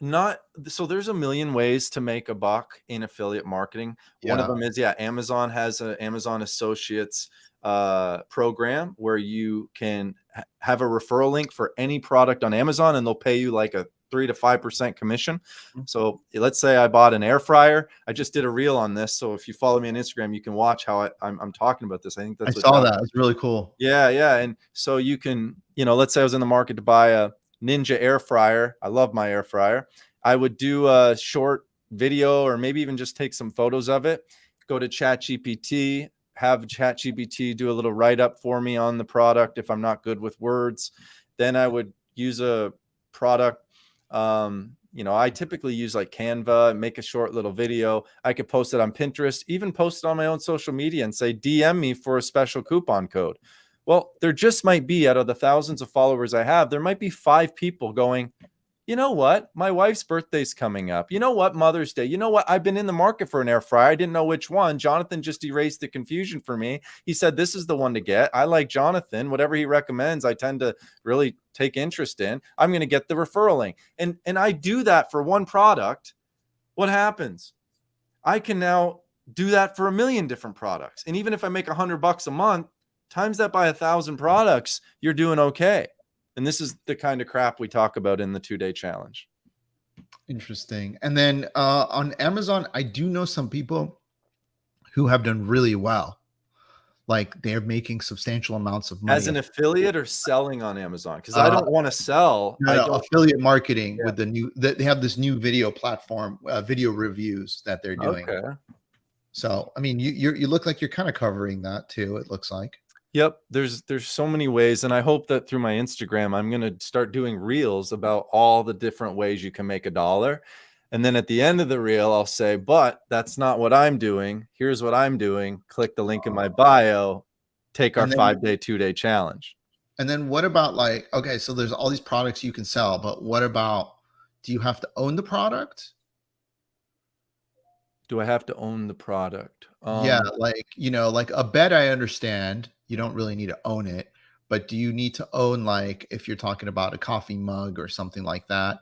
Not so. There's a million ways to make a buck in affiliate marketing. One of them is, Amazon has an Amazon Associates program where you can have a referral link for any product on Amazon, and they'll pay you like a 3 to 5% commission. So let's say I bought an air fryer. I just did a reel on this. So if you follow me on Instagram, you can watch how I'm talking about this. I think that's I saw that. It's really cool. Yeah. And so you can, let's say I was in the market to buy a Ninja air fryer. I love my air fryer. I would do a short video or maybe even just take some photos of it, go to ChatGPT, have ChatGPT do a little write-up for me on the product if I'm not good with words. Then I would use a product you know, I typically use like Canva, make a short little video. I could post it on Pinterest, even post it on my own social media and say, DM me for a special coupon code. Well, there just might be, out of the thousands of followers I have, there might be 5 people going, you know what? My wife's birthday's coming up. You know what? Mother's Day. You know what? I've been in the market for an air fryer. I didn't know which one. Jonathan just erased the confusion for me. He said, this is the one to get. I like Jonathan. Whatever he recommends, I tend to really take interest in. I'm going to get the referral link. And I do that for one product. What happens? I can now do that for 1 million different products. And even if I make $100 a month, times that by 1,000 products, you're doing okay. And this is the kind of crap we talk about in the 2-day challenge. Interesting. And then on Amazon, I do know some people who have done really well. Like they're making substantial amounts of money. As an affiliate or selling on Amazon? Because I don't want to sell. Affiliate marketing with the new, they have this new video platform, video reviews that they're doing. Okay. So, I mean, you look like you're kind of covering that too, it looks like. Yep, there's so many ways, and I hope that through my Instagram, I'm going to start doing reels about all the different ways you can make $1. And then at the end of the reel, I'll say, but that's not what I'm doing. Here's what I'm doing. Click the link in my bio. Take our 5-day, 2-day challenge. And then what about like, okay, so there's all these products you can sell, but what about, do you have to own the product? Do I have to own the product? Yeah, like, you know, like a bed, I understand you don't really need to own it, but do you need to own, like, if you're talking about a coffee mug or something like that?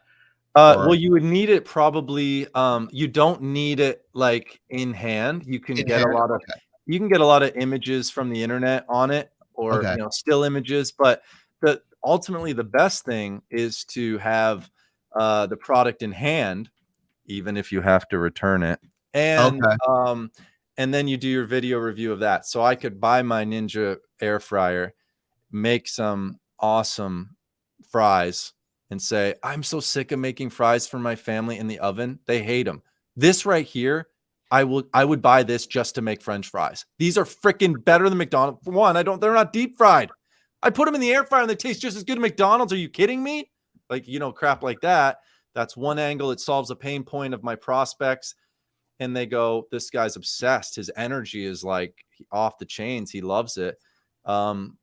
Well, you would need it probably. You don't need it like in hand. You can get a lot of, you can get a lot of images from the internet on it, or you know, still images. But ultimately the best thing is to have the product in hand, even if you have to return it. And then you do your video review of that. So I could buy my Ninja air fryer, make some awesome fries, and say, I'm so sick of making fries for my family in the oven. They hate them. This right here, I would buy this just to make French fries. These are freaking better than McDonald's. For one, they're not deep fried. I put them in the air fryer and they taste just as good as McDonald's. Are you kidding me? Like, you know, crap like that. That's one angle. It solves a pain point of my prospects. And they go, this guy's obsessed. His energy is like off the chains. He loves it. And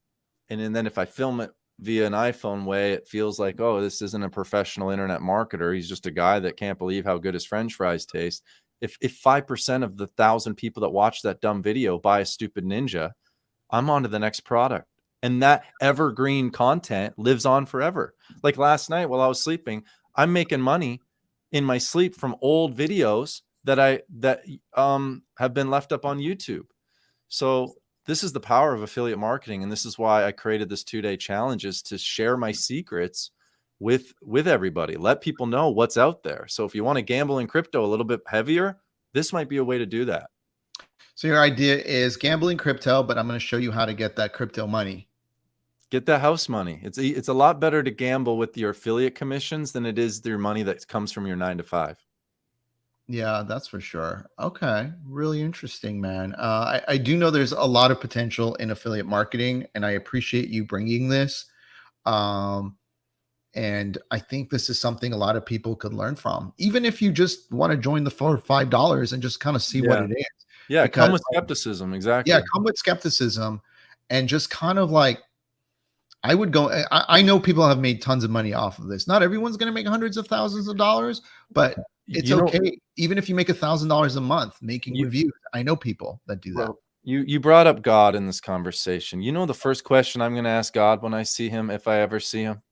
then if I film it via an iPhone way, it feels like, oh, this isn't a professional internet marketer. He's just a guy that can't believe how good his French fries taste. If 5% of the 1,000 people that watch that dumb video buy a stupid Ninja, I'm on to the next product. And that evergreen content lives on forever. Like last night while I was sleeping, I'm making money in my sleep from old videos that have been left up on YouTube. So this is the power of affiliate marketing. And this is why I created this 2-day challenge, is to share my secrets with everybody. Let people know what's out there. So if you want to gamble in crypto a little bit heavier, this might be a way to do that. So your idea is gambling crypto, but I'm going to show you how to get that crypto money. Get that house money. It's a lot better to gamble with your affiliate commissions than it is your money that comes from your 9-to-5. Yeah, that's for sure. Okay. Really interesting, man. I do know there's a lot of potential in affiliate marketing, and I appreciate you bringing this. And I think this is something a lot of people could learn from, even if you just want to join the for $5 and just kind of see what it is. Yeah. Come with skepticism. Exactly. Yeah. Come with skepticism and just kind of like, I would go, I know people have made tons of money off of this. Not everyone's going to make hundreds of thousands of dollars, but it's okay. Even if you make $1,000 a month making reviews, I know people that do that. You brought up God in this conversation. You know, the first question I'm going to ask God when I see him, if I ever see him?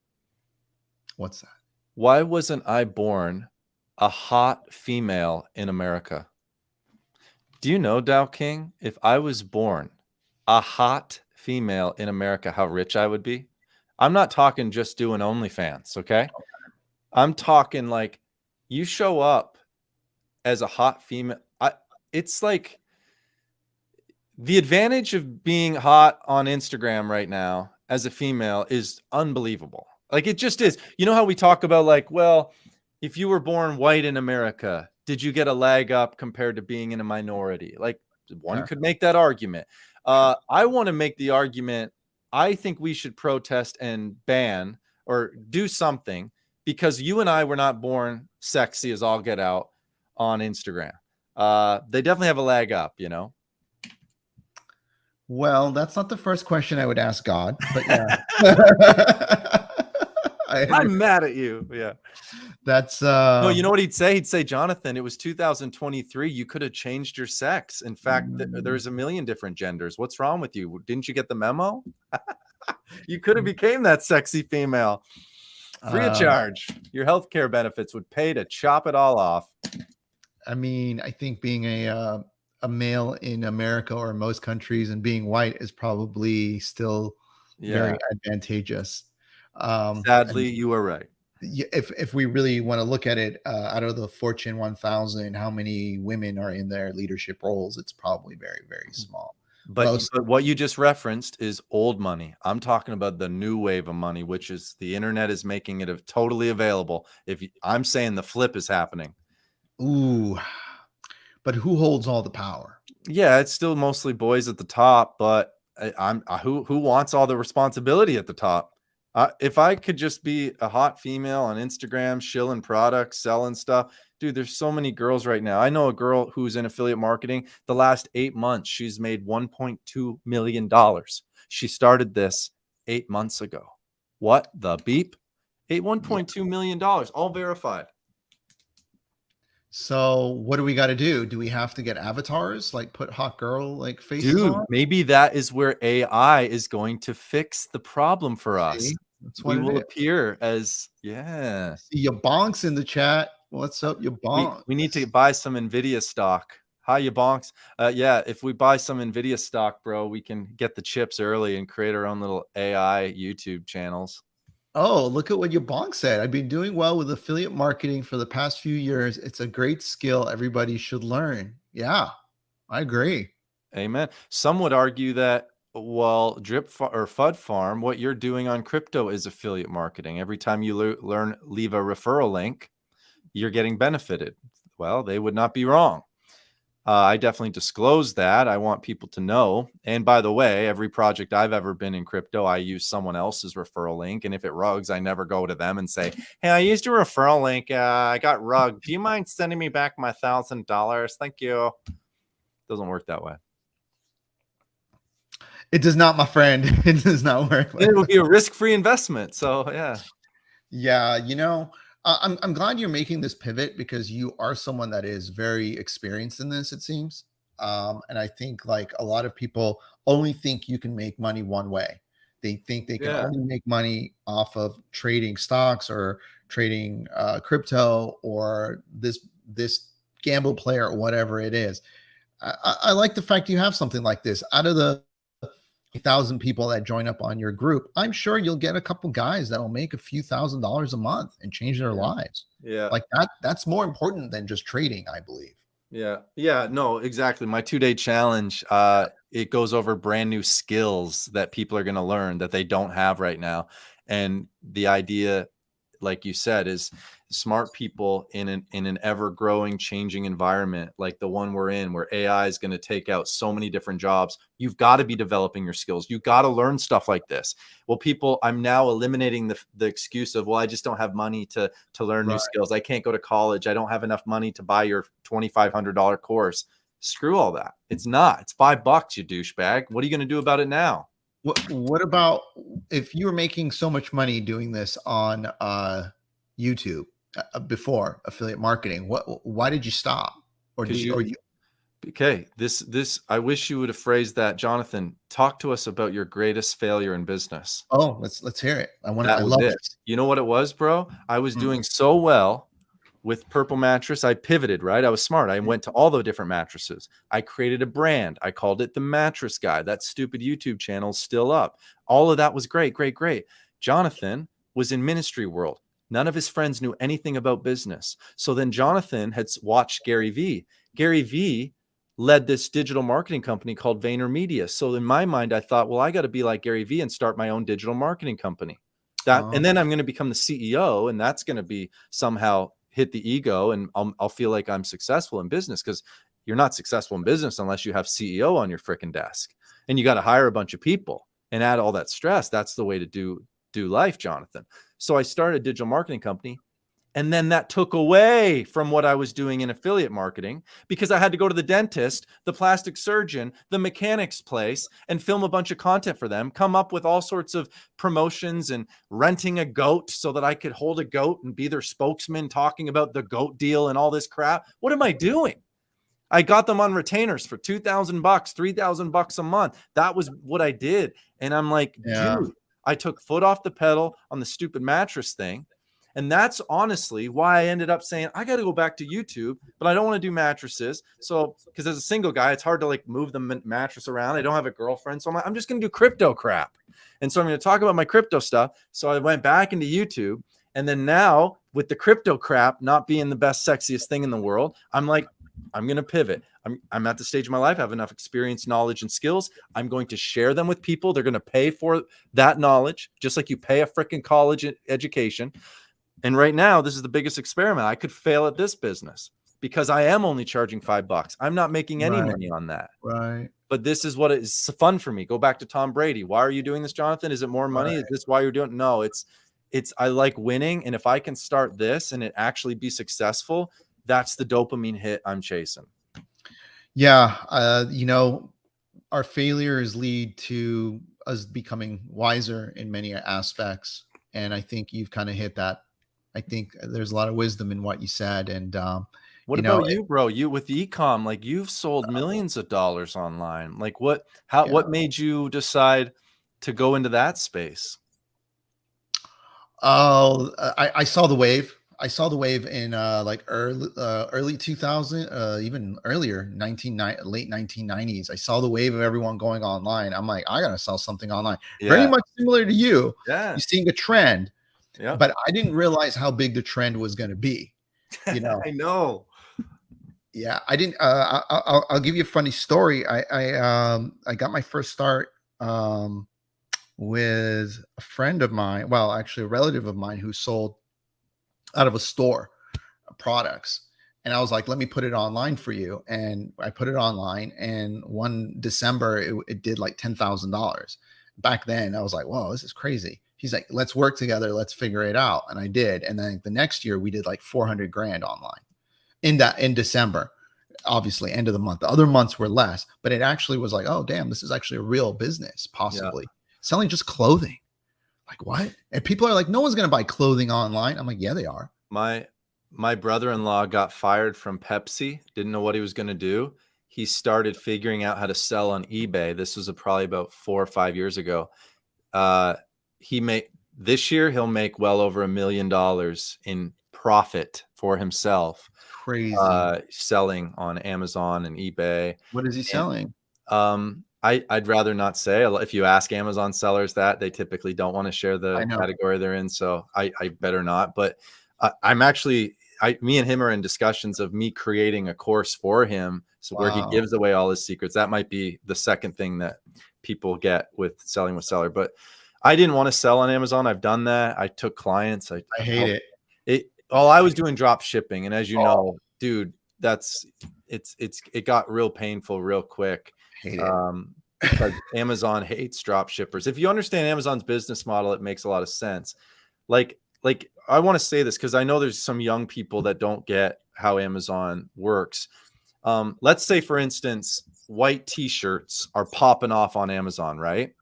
What's that? Why wasn't I born a hot female in America? Do you know, Dow King, if I was born a hot female in America, how rich I would be? I'm not talking just doing OnlyFans, okay? I'm talking like you show up as a hot female. It's like the advantage of being hot on Instagram right now as a female is unbelievable. Like it just is. You know how we talk about like, well, if you were born white in America, did you get a leg up compared to being in a minority? Like one could make that argument. I want to make the argument. I think we should protest and ban or do something because you and I were not born sexy as all get out on Instagram. They definitely have a leg up, you know? Well, that's not the first question I would ask God, but yeah. I agree. I'm mad at you. Yeah. That's No, you know what he'd say? He'd say, Jonathan, it was 2023. You could have changed your sex. In fact, there's a million different genders. What's wrong with you? Didn't you get the memo? You could have became that sexy female. Free of charge. Your healthcare benefits would pay to chop it all off. I mean, I think being a male in America or most countries and being white is probably still very advantageous. Sadly, you are right. If we really want to look at it, out of the Fortune 1000, how many women are in their leadership roles? It's probably very, very small. But what you just referenced is old money. I'm talking about the new wave of money, which is the internet is making it totally available. I'm saying the flip is happening. Ooh, but who holds all the power? Yeah, it's still mostly boys at the top, but who wants all the responsibility at the top? If I could just be a hot female on Instagram, shilling products, selling stuff, dude, there's so many girls right now. I know a girl who's in affiliate marketing. The last 8 months, she's made $1.2 million. She started this 8 months ago. What the beep? $1.2 million, all verified. So what do we got to do? Do we have to get avatars, like put hot girl like faces Dude, on? maybe that is where AI is going to fix the problem for us. That's what We will it is. appear as, yeah. See your bonks in the chat. What's up, your bonks? We need to buy some NVIDIA stock. Hi, you bonks. Yeah, if we buy some NVIDIA stock, bro, we can get the chips early and create our own little AI YouTube channels. Oh, look at what your bonk said. I've been doing well with affiliate marketing for the past few years. It's a great skill everybody should learn. Yeah, I agree. Amen. Some would argue that, well, or FUD Farm, what you're doing on crypto is affiliate marketing. Every time you leave a referral link, you're getting benefited. Well, they would not be wrong. I definitely disclose that. I want people to know. And by the way, every project I've ever been in crypto, I use someone else's referral link. And if it rugs, I never go to them and say, hey, I used your referral link. I got rugged. Do you mind sending me back my $1,000? Thank you. Doesn't work that way. It does not, my friend. It does not work. It would be a risk-free investment. So yeah. Yeah, you know, I'm glad you're making this pivot because you are someone that is very experienced in this, it seems. And I think like a lot of people only think you can make money one way. They think they can only make money off of trading stocks or trading crypto or this gamble player or whatever it is. I like the fact you have something like this. Out of the 1,000 people that join up on your group, I'm sure you'll get a couple guys that'll make a few $1,000s a month and change their lives. Yeah. Like that's more important than just trading, I believe. Yeah. Yeah. No, exactly. My 2-day challenge, it goes over brand new skills that people are going to learn that they don't have right now. And the idea, like you said, is smart people in an ever-growing, changing environment like the one we're in, where AI is going to take out so many different jobs. You've got to be developing your skills. You've got to learn stuff like this. Well, I'm now eliminating the excuse of, well, I just don't have money to learn new skills. I can't go to college. I don't have enough money to buy your $2,500 course. Screw all that. It's not. It's $5, you douchebag. What are you going to do about it now? What about if you were making so much money doing this on YouTube before affiliate marketing? Why did you stop? Okay, this I wish you would have phrased that, Jonathan. Talk to us about your greatest failure in business. Oh, let's hear it. I love this. You know what it was, bro? I was doing so well with Purple Mattress. I pivoted, right? I was smart. I went to all the different mattresses. I created a brand. I called it The Mattress Guy. That stupid YouTube channel's still up. All of that was great, great, great. Jonathan was in ministry world. None of his friends knew anything about business. So then Jonathan had watched Gary Vee. Gary Vee led this digital marketing company called VaynerMedia. So in my mind, I thought, well, I got to be like Gary Vee and start my own digital marketing company. And then I'm going to become the CEO, and that's going to be somehow hit the ego, and I'll feel like I'm successful in business, because you're not successful in business unless you have CEO on your freaking desk, and you got to hire a bunch of people and add all that stress. That's the way to do life, Jonathan. So I started a digital marketing company. And then that took away from what I was doing in affiliate marketing, because I had to go to the dentist, the plastic surgeon, the mechanic's place, and film a bunch of content for them, come up with all sorts of promotions and renting a goat so that I could hold a goat and be their spokesman talking about the goat deal and all this crap. What am I doing? I got them on retainers for $2,000, $3,000 a month. That was what I did. And I'm like, dude, I took foot off the pedal on the stupid mattress thing. And that's honestly why I ended up saying, I got to go back to YouTube, but I don't want to do mattresses. So, because as a single guy, it's hard to like move the mattress around. I don't have a girlfriend. So I'm just going to do crypto crap. And so I'm going to talk about my crypto stuff. So I went back into YouTube. And then now with the crypto crap not being the best, sexiest thing in the world, I'm like, I'm going to pivot. I'm at the stage of my life. I have enough experience, knowledge, and skills. I'm going to share them with people. They're going to pay for that knowledge, just like you pay a freaking college education. And right now, this is the biggest experiment. I could fail at this business because I am only charging $5. I'm not making any money on that. Right. But this is what is fun for me. Go back to Tom Brady. Why are you doing this, Jonathan? Is it more money? Is this why you're doing it? No, it's I like winning. And if I can start this and it actually be successful, that's the dopamine hit I'm chasing. Yeah. You know, our failures lead to us becoming wiser in many aspects. And I think you've kind of hit that. I think there's a lot of wisdom in what you said. And what about you, bro? You with e-com, like you've sold millions of dollars online. Like what made you decide to go into that space? Oh, I saw the wave. I saw the wave in like early 2000, even earlier, late 1990s. I saw the wave of everyone going online. I'm like, I gotta sell something online. Very much similar to you. Yeah, you're seeing a trend. Yeah, but I didn't realize how big the trend was going to be. You know, I know. Yeah, I didn't. I'll give you a funny story. I got my first start with a friend of mine. Well, actually, a relative of mine who sold out of a store products, and I was like, "Let me put it online for you." And I put it online, and one December, it did like $10,000. Back then, I was like, "Whoa, this is crazy." He's like, let's work together. Let's figure it out. And I did. And then the next year we did like 400 grand online in December, obviously end of the month. The other months were less, but it actually was like, oh, damn, this is actually a real business, possibly selling just clothing. Like what? And people are like, no one's going to buy clothing online. I'm like, yeah, they are. My brother-in-law got fired from Pepsi. Didn't know what he was going to do. He started figuring out how to sell on eBay. This was probably about 4 or 5 years ago. This year he'll make well over $1 million in profit for himself. Crazy. Selling on Amazon and eBay. What is he selling? I'd rather not say. If you ask Amazon sellers that, they typically don't want to share the category they're in. So I better not. But me and him are in discussions of me creating a course for him, so where he gives away all his secrets. That might be the second thing that people get with selling with seller. But I didn't want to sell on Amazon. I've done that. I took clients. I hate it. I was doing drop shipping. And as you know, dude, it got real painful real quick. Hate it. Because Amazon hates drop shippers. If you understand Amazon's business model, it makes a lot of sense. Like I want to say this because I know there's some young people that don't get how Amazon works. Let's say, for instance, white t-shirts are popping off on Amazon, right?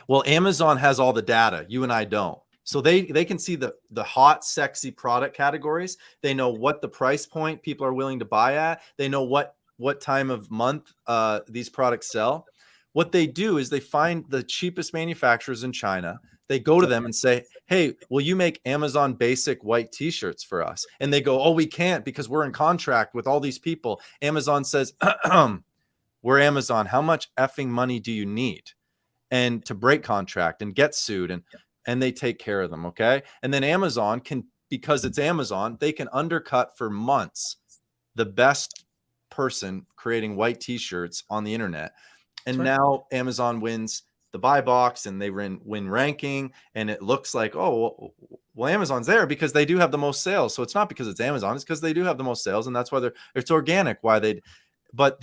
Well, Amazon has all the data. You and I don't. So they can see the hot, sexy product categories. They know what the price point people are willing to buy at. They know what time of month these products sell. What they do is they find the cheapest manufacturers in China. They go to them and say, hey, will you make Amazon basic white t-shirts for us? And they go, oh, we can't because we're in contract with all these people. Amazon says, we're Amazon. How much effing money do you need? And to break contract and get sued, and they take care of them. Okay. And then Amazon can, because it's Amazon, they can undercut for months the best person creating white t-shirts on the internet. And now Amazon wins the buy box and they win ranking. And it looks like, oh, well, Amazon's there because they do have the most sales. So it's not because it's Amazon, it's because they do have the most sales. And that's why it's organic, but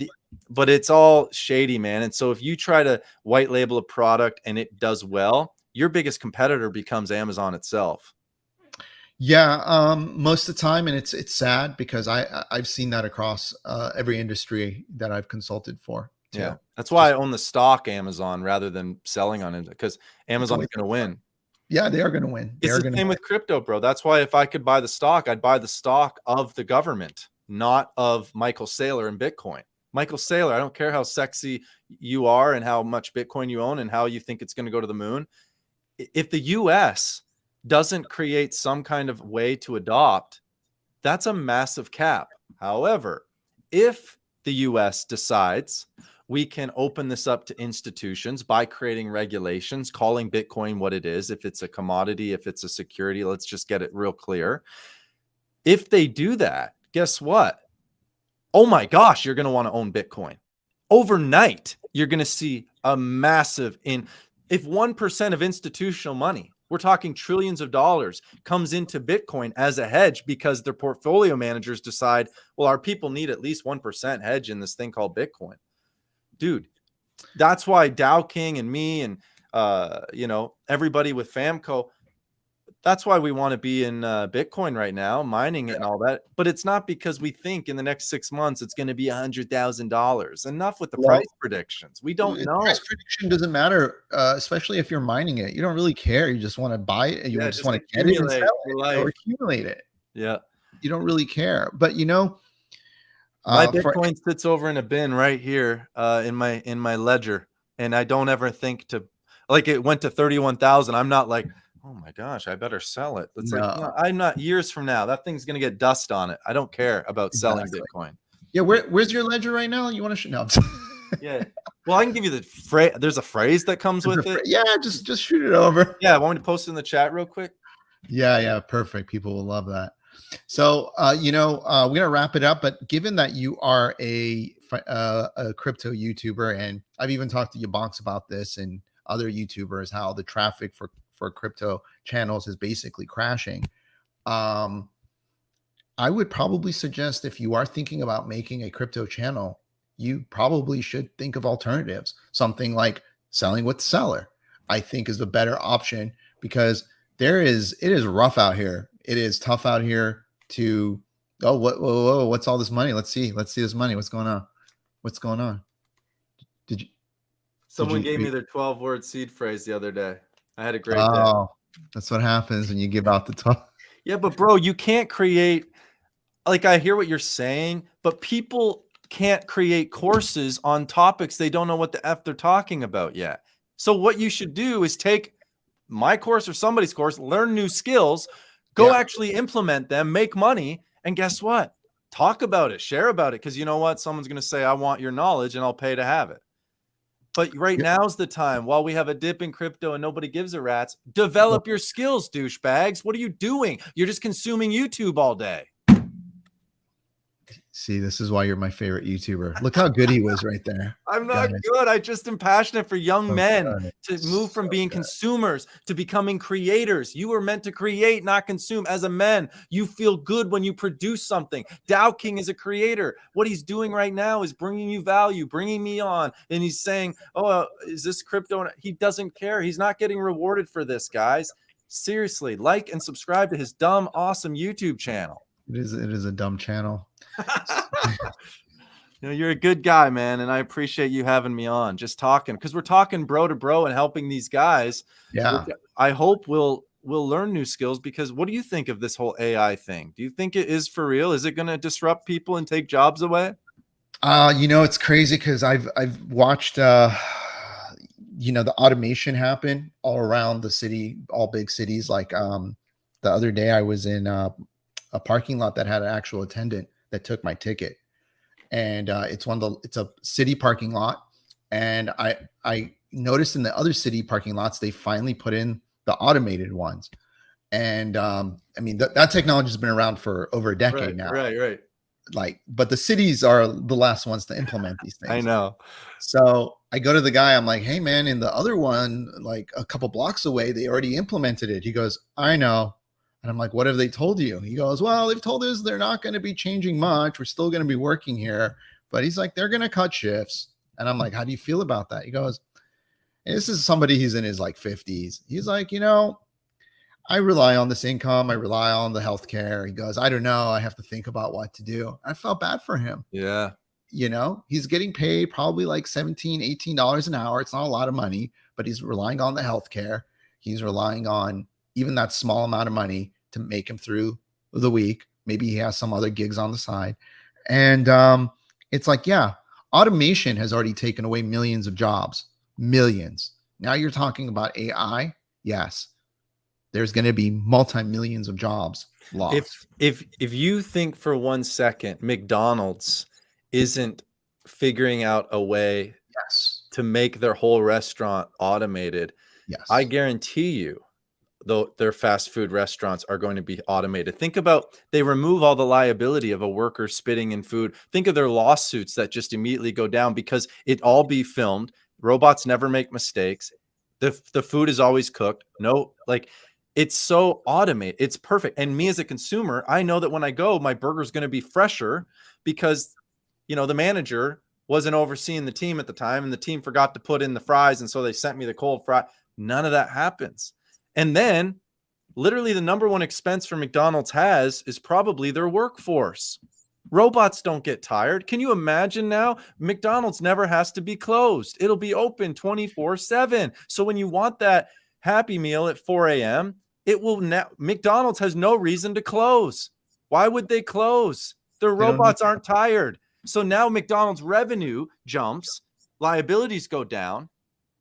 it's all shady, man. And so if you try to white label a product and it does well, your biggest competitor becomes Amazon itself. Yeah, most of the time, and it's sad because I've seen that across every industry that I've consulted for too. Yeah, that's why I own the stock Amazon rather than selling on it, because Amazon's going to win. Yeah, they are going to win. It's the same with crypto, bro. That's why if I could buy the stock, I'd buy the stock of the government, not of Michael Saylor and Bitcoin. Michael Saylor, I don't care how sexy you are and how much Bitcoin you own and how you think it's going to go to the moon. If the US doesn't create some kind of way to adopt, that's a massive cap. However, if the US decides we can open this up to institutions by creating regulations, calling Bitcoin what it is, if it's a commodity, if it's a security, let's just get it real clear. If they do that, guess what? Oh my gosh, you're going to want to own Bitcoin. Overnight, you're going to see a massive if 1% of institutional money, we're talking trillions of dollars, comes into Bitcoin as a hedge because their portfolio managers decide, well, our people need at least 1% hedge in this thing called Bitcoin. Dude, that's why Dow King and me and, everybody with Famco, that's why we want to be in Bitcoin right now, mining it and all that. But it's not because we think in the next 6 months it's going to be $100,000. Enough with the price predictions. We don't know. Price prediction doesn't matter, especially if you're mining it. You don't really care. You just want to buy it. You just want to get it and sell it or accumulate it. Yeah. You don't really care. But my Bitcoin sits over in a bin right here in my ledger, and I don't ever think to, like, it went to 31,000. I'm not like, oh my gosh, I better sell it. It's like, no, I'm not. Years from now, that thing's gonna get dust on it. I don't care about selling Bitcoin. Yeah, where's your ledger right now? You want to know? Yeah. Well, I can give you the phrase. There's a phrase that comes with it. Yeah, just shoot it over. Yeah, want me to post it in the chat real quick? Yeah, perfect. People will love that. So, we're gonna wrap it up. But given that you are a crypto YouTuber, and I've even talked to Yabonks about this and other YouTubers, how the traffic for crypto channels is basically crashing. I would probably suggest, if you are thinking about making a crypto channel, you probably should think of alternatives. Something like selling with seller, I think, is a better option, because it is rough out here. It is tough out here to, what's all this money? Let's see this money. What's going on? Someone gave me their 12-word seed phrase the other day. I had a great day. Oh, that's what happens when you give out the 12. Yeah, but bro, you can't create, like, I hear what you're saying, but people can't create courses on topics they don't know what the F they're talking about yet. So what you should do is take my course or somebody's course, learn new skills, go actually implement them, make money, and guess what? Talk about it, share about it, because you know what? Someone's going to say, I want your knowledge, and I'll pay to have it. But right now's the time, while we have a dip in crypto and nobody gives a rat's, develop your skills, douchebags. What are you doing? You're just consuming YouTube all day. See, this is why you're my favorite YouTuber. Look how good he was right there. I'm not good. I just am passionate for young men to move from being consumers to becoming creators. You were meant to create, not consume. As a man, you feel good when you produce something. Dow King is a creator. What he's doing right now is bringing you value, bringing me on. And he's saying, is this crypto? He doesn't care. He's not getting rewarded for this, guys. Seriously, like and subscribe to his dumb, awesome YouTube channel. It is a dumb channel. You're a good guy, man, and I appreciate you having me on, just talking, because we're talking bro to bro and helping these guys. Yeah, I hope we'll learn new skills, because what do you think of this whole AI thing? Do you think it is for real? Is it going to disrupt people and take jobs away? It's crazy, because I've watched the automation happen all around the city, all big cities. Like the other day I was in a parking lot that had an actual attendant that took my ticket, and it's a city parking lot, and I noticed in the other city parking lots they finally put in the automated ones, and that technology has been around for over a decade now. Right. But the cities are the last ones to implement these things. I know. So I go to the guy, I'm like, hey man, in the other one, like a couple blocks away, they already implemented it. He goes, I know. And I'm like, what have they told you? He goes, well, they've told us they're not going to be changing much. We're still going to be working here. But he's like, they're going to cut shifts. And I'm like, how do you feel about that? He goes, And this is somebody who's in his like 50s. He's like, I rely on this income. I rely on the healthcare. He goes, I don't know. I have to think about what to do. I felt bad for him. Yeah. He's getting paid probably like $17, $18 an hour. It's not a lot of money, but he's relying on the healthcare. He's relying on even that small amount of money to make him through the week. Maybe he has some other gigs on the side. And it's like, yeah, automation has already taken away millions of jobs, millions. Now you're talking about AI. Yes, there's going to be multi-millions of jobs lost. If you think for 1 second McDonald's isn't figuring out a way to make their whole restaurant automated, I guarantee you, though, their fast food restaurants are going to be automated. Think about, they remove all the liability of a worker spitting in food. Think of their lawsuits that just immediately go down because it all be filmed. Robots never make mistakes. The food is always cooked. No, like, it's so automated. It's perfect. And me as a consumer, I know that when I go, my burger is going to be fresher because, the manager wasn't overseeing the team at the time and the team forgot to put in the fries. And so they sent me the cold fry. None of that happens. And then literally the number one expense for McDonald's is probably their workforce. Robots don't get tired. Can you imagine now? McDonald's never has to be closed. It'll be open 24/7. So when you want that Happy Meal at 4 a.m., it will now. McDonald's has no reason to close. Why would they close? Their robots aren't tired. So now McDonald's revenue jumps, liabilities go down,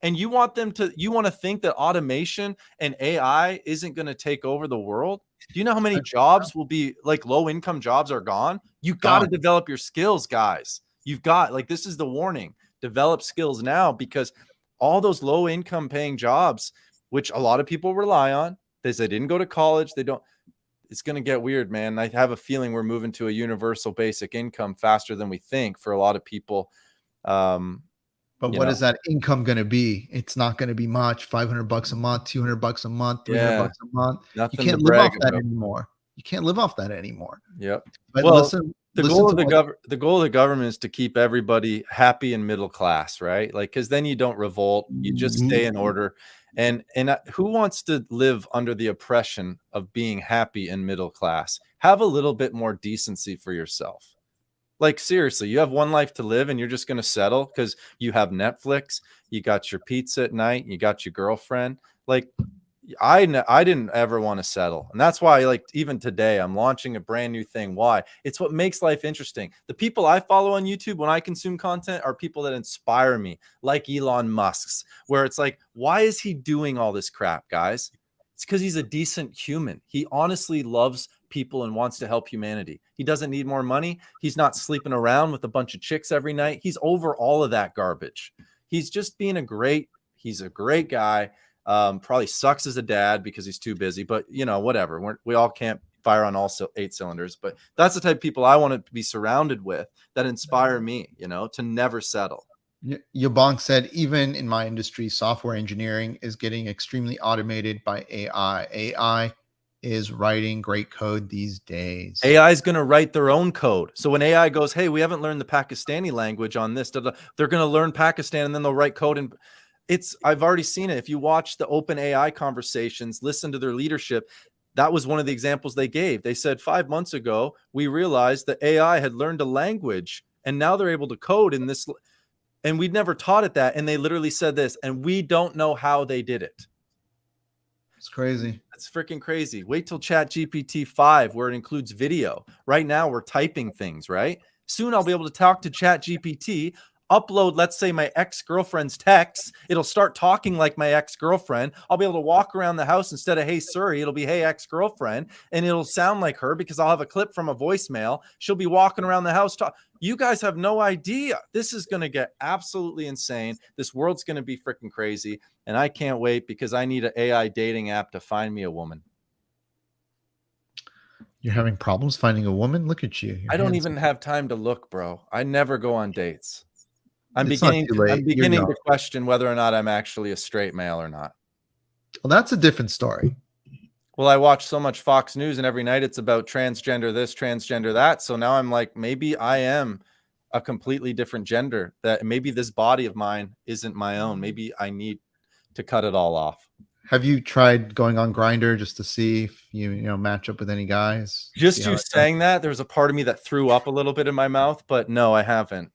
and you want to think that automation and AI isn't going to take over the world? Do you know how many jobs will be like low income jobs are gone? You got to develop your skills, guys. You've got, like, this is the warning. Develop skills now, because all those low income paying jobs, which a lot of people rely on, they didn't go to college. It's going to get weird, man. I have a feeling we're moving to a universal basic income faster than we think for a lot of people. But what is that income going to be? It's not going to be much. $500 a month, $200 a month, $300 a month. You can't live off that anymore. You can't live off that anymore. Yep. But well, the goal of the government is to keep everybody happy and middle class, right? Like, because then you don't revolt, you just stay in order. And who wants to live under the oppression of being happy and middle class? Have a little bit more decency for yourself. Like, seriously, you have one life to live and you're just going to settle because you have Netflix, you got your pizza at night, you got your girlfriend. Like, I didn't ever want to settle. And that's why, like, even today, I'm launching a brand new thing. Why? It's what makes life interesting. The people I follow on YouTube when I consume content are people that inspire me, like Elon Musk's, where it's like, why is he doing all this crap, guys? It's because he's a decent human. He honestly loves people and wants to help humanity. He doesn't need more money. He's not sleeping around with a bunch of chicks every night. He's over all of that garbage. He's just being he's a great guy. Probably sucks as a dad because he's too busy, but whatever. We all can't fire on all 8 cylinders, but that's the type of people I want to be surrounded with that inspire me, to never settle. Yabong said, even in my industry, software engineering is getting extremely automated by AI. AI is writing great code these days. AI is going to write their own code. So when AI goes, hey, we haven't learned the Pakistani language on this, they're going to learn Pakistan and then they'll write code. And I've already seen it. If you watch the open AI conversations, listen to their leadership, that was one of the examples they gave. They said 5 months ago, we realized that AI had learned a language and now they're able to code in this. And we'd never taught it that. And they literally said this, and we don't know how they did it. It's crazy. That's freaking crazy. Wait till ChatGPT 5, where it includes video. Right now, we're typing things, right? Soon I'll be able to talk to ChatGPT, upload, let's say, my ex-girlfriend's texts. It'll start talking like my ex-girlfriend. I'll be able to walk around the house instead of, hey, Siri, it'll be, hey, ex-girlfriend. And it'll sound like her because I'll have a clip from a voicemail. She'll be walking around the house. You guys have no idea. This is going to get absolutely insane. This world's going to be freaking crazy. And I can't wait because I need an AI dating app to find me a woman. You're having problems finding a woman? Look at you. I don't even have time to look, bro. I never go on dates. I'm beginning to question whether or not I'm actually a straight male or not. Well, that's a different story. Well, I watch so much Fox News and every night it's about transgender this, transgender that. So now I'm like, maybe I am a completely different gender, that maybe this body of mine isn't my own. Maybe I need to cut it all off. Have you tried going on Grindr just to see if you match up with any guys? Just you saying that, there was a part of me that threw up a little bit in my mouth, but no, I haven't.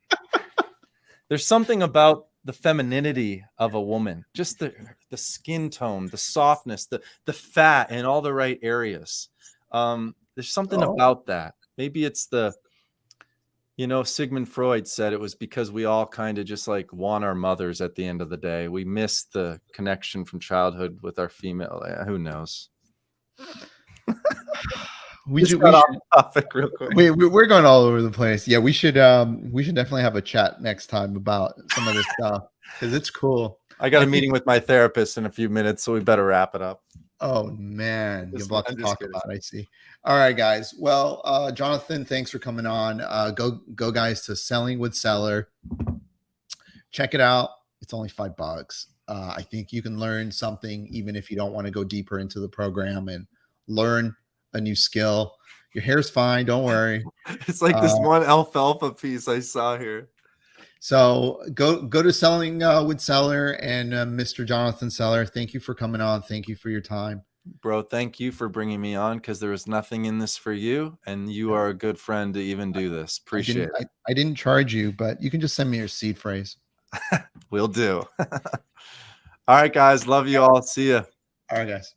There's something about the femininity of a woman, just the skin tone, the softness, the fat in all the right areas. There's something about that. Maybe it's the, Sigmund Freud said it was because we all kind of just like want our mothers at the end of the day. We miss the connection from childhood with our female. Who knows? We should off topic real quick. We're going all over the place. Yeah, we should definitely have a chat next time about some of this stuff because it's cool. I got a meeting with my therapist in a few minutes, so we better wrap it up. Oh man, you have a lot to talk about. I see. All right, guys. Well, Jonathan, thanks for coming on. Go guys to Selling with Seller. Check it out. It's only $5. I think you can learn something even if you don't want to go deeper into the program and learn a new skill. Your hair's fine. Don't worry. It's like this one alfalfa piece I saw here. So go to Selling with Seller and Mr. Jonathan Seller. Thank you for coming on. Thank you for your time. Bro, thank you for bringing me on because there was nothing in this for you. And you are a good friend to even do this. Appreciate it. I didn't charge you, but you can just send me your seed phrase. Will do. All right, guys. Love you all. See ya. All right, guys.